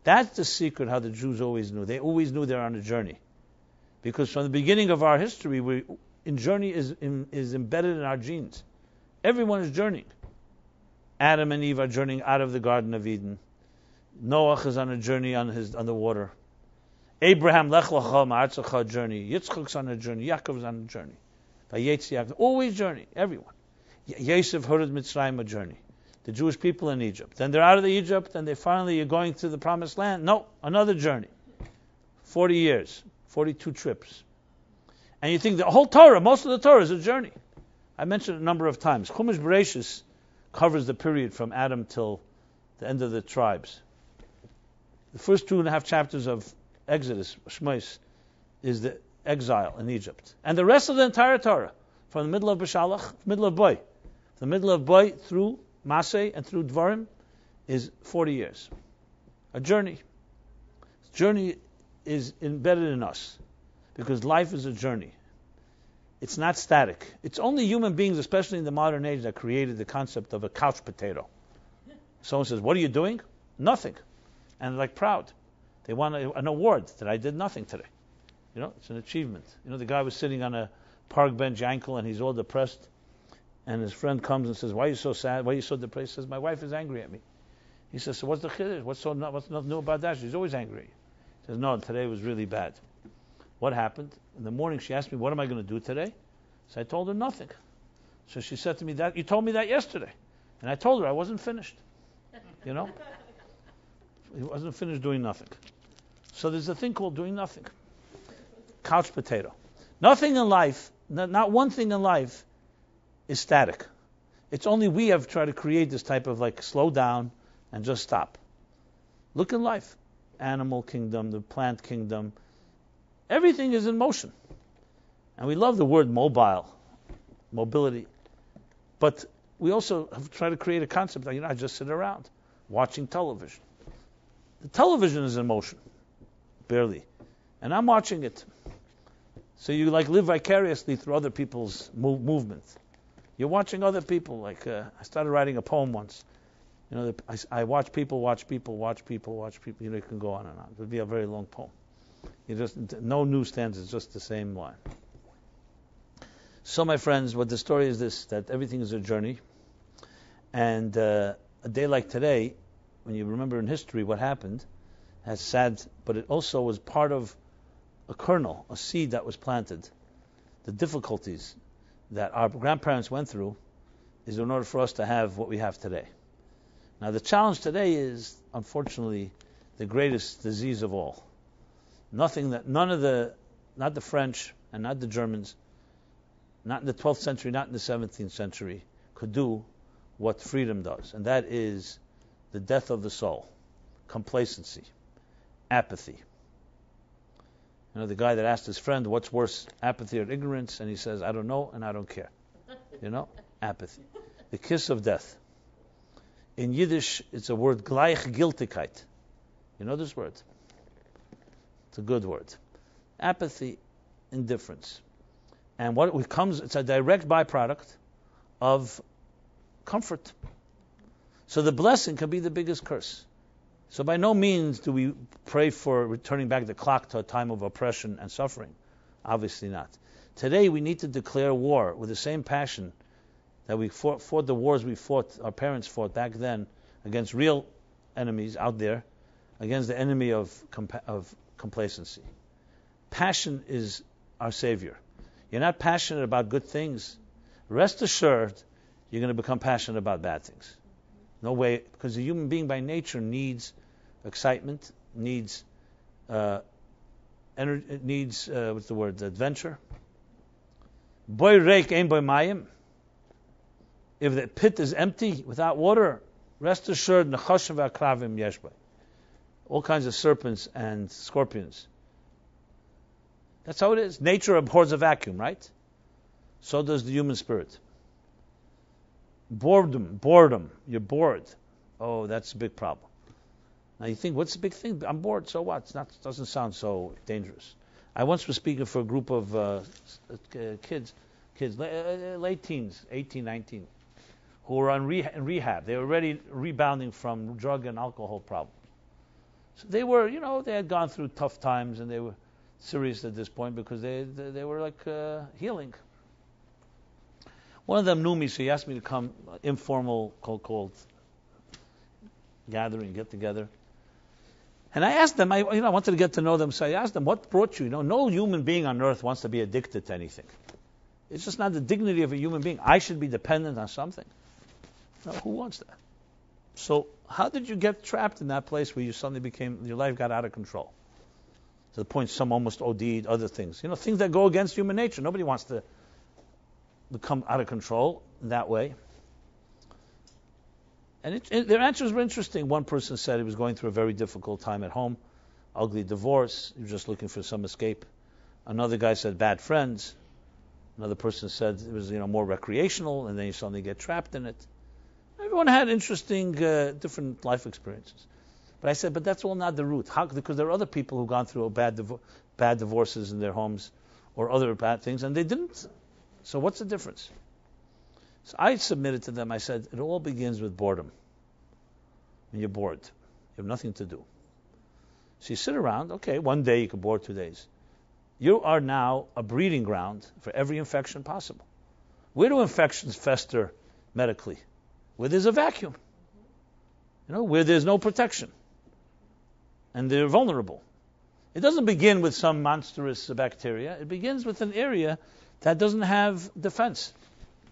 That's the secret how the Jews always knew. They always knew they're on a journey. Because from the beginning of our history, journey is embedded in our genes. Everyone is journeying. Adam and Eve are journeying out of the Garden of Eden. Noah is on a journey on the water. Abraham, Lech Lecha, Ma'artzecha journey. Yitzchak's on a journey. Yaakov's on a journey. Always journey. Everyone. Yosef Hurad Mitzrayim a journey. The Jewish people in Egypt. Then they're out of the Egypt, and you're going to the Promised Land. No, another journey. 40 years, 42 trips. And you think the whole Torah, most of the Torah is a journey. I mentioned it a number of times. Chumash Bereshis covers the period from Adam till the end of the tribes. The first 2.5 chapters of Exodus, Shmos, is the exile in Egypt. And the rest of the entire Torah, from the middle of Beshalach, middle of Boy, the middle of Boy through Maseh and through Dvarim, is 40 years. A journey. Journey is embedded in us, because life is a journey. It's not static. It's only human beings, especially in the modern age, that created the concept of a couch potato. Someone says, what are you doing? Nothing. And they're like proud. They want an award that I did nothing today. It's an achievement. The guy was sitting on a park bench ankle and he's all depressed. And his friend comes and says, why are you so sad? Why are you so depressed? He says, my wife is angry at me. He says, so what's the chiddush? What's not new about that? She's always angry at you. He says, no, today was really bad. What happened? In the morning she asked me, what am I going to do today? So I told her nothing. So she said to me, that you told me that yesterday. And I told her I wasn't finished. He wasn't finished doing nothing. So there's a thing called doing nothing. Couch potato. Nothing in life, not one thing in life is static. It's only we have tried to create this type of slow down and just stop. Look in life. Animal kingdom, the plant kingdom. Everything is in motion. And we love the word mobility. But we also have tried to create a concept that, I just sit around watching television. The television is in motion. Barely. And I'm watching it. So you live vicariously through other people's movement. You're watching other people. I started writing a poem once. I watch people. You can go on and on. It would be a very long poem. No new stanzas, just the same line. So my friends, what the story is this, that everything is a journey. And a day like today, when you remember in history what happened, has sad, but it also was part of a kernel, a seed that was planted. The difficulties that our grandparents went through is in order for us to have what we have today. Now the challenge today is, unfortunately, the greatest disease of all. Not the French and not the Germans not in the 12th century, not in the 17th century, could do what freedom does, and that is the death of the soul, complacency, apathy. You know, the guy that asked his friend, what's worse, apathy or ignorance? And he says, I don't know and I don't care. You know, apathy. The kiss of death. In Yiddish, it's a word, Gleichgültigkeit. You know this word? It's a good word. Apathy, indifference. And what it comes, it's a direct byproduct of comfort. So the blessing can be the biggest curse. So by no means do we pray for returning back the clock to a time of oppression and suffering. Obviously not. Today we need to declare war with the same passion that we fought the wars our parents fought back then against real enemies out there, against the enemy of complacency. Passion is our savior. You're not passionate about good things, rest assured you're going to become passionate about bad things. No way, because a human being by nature needs excitement, needs adventure. Boy reik ein boy mayim. If the pit is empty, without water, rest assured, nechashim v'akravim yesh boi. All kinds of serpents and scorpions. That's how it is. Nature abhors a vacuum, right? So does the human spirit. Boredom. You're bored. Oh, that's a big problem. Now you think, what's the big thing? I'm bored, so what? It doesn't sound so dangerous. I once was speaking for a group of kids, late teens, 18, 19, who were in rehab. They were already rebounding from drug and alcohol problems. So they were, they had gone through tough times and they were serious at this point because they were like healing. One of them knew me, so he asked me to come, informal, cold gathering, get together. And I asked them, I wanted to get to know them, so I asked them, what brought you? No human being on earth wants to be addicted to anything. It's just not the dignity of a human being. I should be dependent on something. No, who wants that? So how did you get trapped in that place where you suddenly your life got out of control? To the point some almost OD'd, other things. Things that go against human nature. Nobody wants to become out of control in that way. And their answers were interesting. One person said he was going through a very difficult time at home, ugly divorce, he was just looking for some escape. Another guy said bad friends. Another person said it was more recreational, and then you suddenly get trapped in it. Everyone had interesting, different life experiences. But I said, but that's all not the root. How? Because there are other people who've gone through bad divorces in their homes or other bad things, and they didn't. So what's the difference? So I submitted to them, I said, it all begins with boredom. When you're bored, you have nothing to do. So you sit around, okay, one day you can board 2 days. You are now a breeding ground for every infection possible. Where do infections fester medically? Where there's a vacuum. Where there's no protection. And they're vulnerable. It doesn't begin with some monstrous bacteria. It begins with an area that doesn't have defense.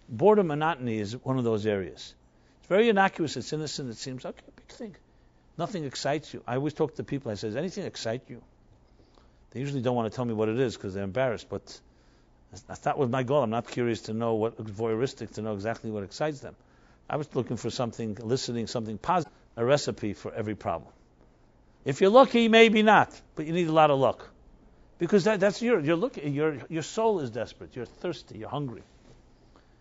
Boredom, monotony is one of those areas. It's very innocuous, it's innocent, it seems, okay, big thing. Nothing excites you. I always talk to people, I say, does anything excite you? They usually don't want to tell me what it is because they're embarrassed, but that's not what my goal. I'm not curious to know voyeuristic to know exactly what excites them. I was looking for something, eliciting something positive, a recipe for every problem. If you're lucky, maybe not, but you need a lot of luck. Because that's you're looking, your soul is desperate, you're thirsty, you're hungry.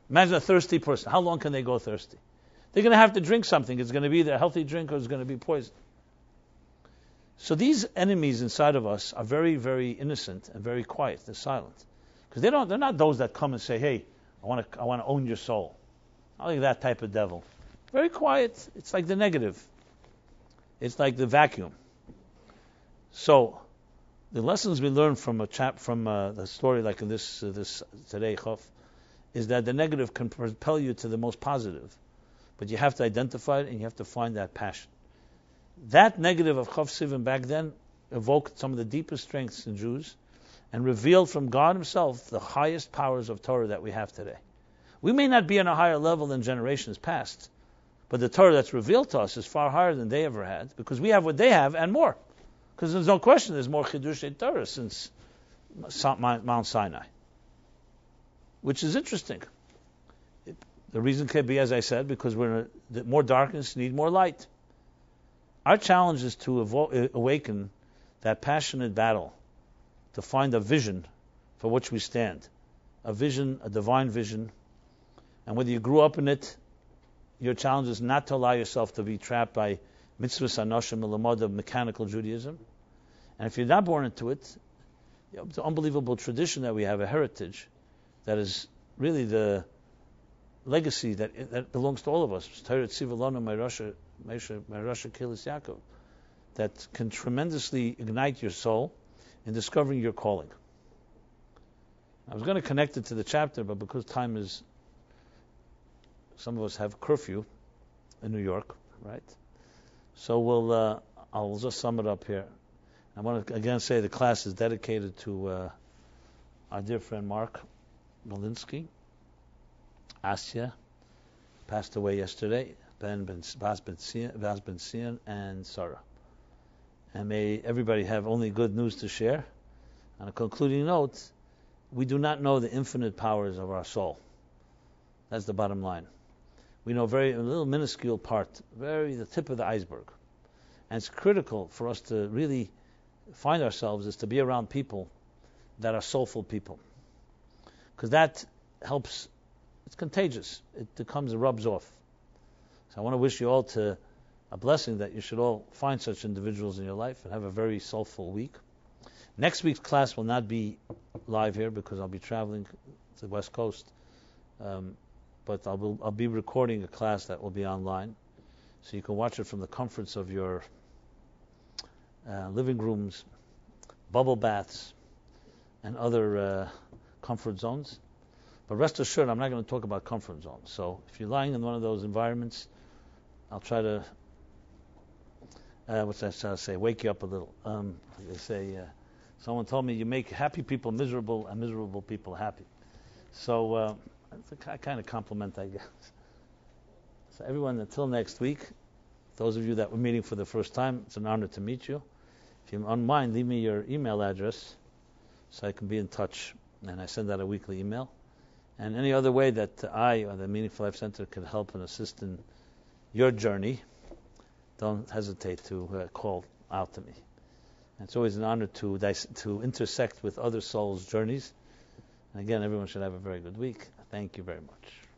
Imagine a thirsty person. How long can they go thirsty? They're going to have to drink something. It's going to be either a healthy drink or it's going to be poison. So these enemies inside of us are very, very innocent and very quiet. They're silent. Because they're not those that come and say, hey, I want to own your soul. Not like that type of devil. Very quiet. It's like the negative. It's like the vacuum. So the lessons we learn from the story like in this today, Chof, is that the negative can propel you to the most positive. But you have to identify it and you have to find that passion. That negative of Chof Sivan back then evoked some of the deepest strengths in Jews and revealed from God Himself the highest powers of Torah that we have today. We may not be on a higher level than generations past, but the Torah that's revealed to us is far higher than they ever had because we have what they have and more. Because there's no question there's more Chidushei Torah since Mount Sinai. which is interesting. The reason could be, as I said, because more darkness, need more light. Our challenge is to awaken that passionate battle, to find a vision for which we stand, a vision, a divine vision, and whether you grew up in it, your challenge is not to allow yourself to be trapped by mitzvahs anoshim elamod of mechanical Judaism. And if you're not born into it, it's an unbelievable tradition that we have, a heritage that is really the legacy that belongs to all of us. Torah Sivan my Rasha Kilis Yaakov, that can tremendously ignite your soul in discovering your calling. I was going to connect it to the chapter, but because time is, some of us have curfew in New York, right? So I'll just sum it up here. I want to again say the class is dedicated to our dear friend Mark Malinsky. Asya passed away yesterday, Bas Ben Sian, and Sarah. And may everybody have only good news to share. On a concluding note, we do not know the infinite powers of our soul. That's the bottom line. We know a little minuscule part, the tip of the iceberg. And it's critical for us to really find ourselves is to be around people that are soulful people. Because that helps, it's contagious. It rubs off. So I want to wish you all a blessing that you should all find such individuals in your life and have a very soulful week. Next week's class will not be live here because I'll be traveling to the West Coast. But I'll be recording a class that will be online. So you can watch it from the comforts of your living rooms, bubble baths, and other comfort zones. But rest assured, I'm not going to talk about comfort zones. So if you're lying in one of those environments, I'll try to, wake you up a little. They say, someone told me you make happy people miserable and miserable people happy. So it's a kind of compliment, I guess. So everyone, until next week, those of you that we're meeting for the first time, it's an honor to meet you. If you don't mind, leave me your email address so I can be in touch. And I send out a weekly email. And any other way that I or the Meaningful Life Center can help and assist in your journey, don't hesitate to call out to me. And it's always an honor to intersect with other souls' journeys. And again, everyone should have a very good week. Thank you very much.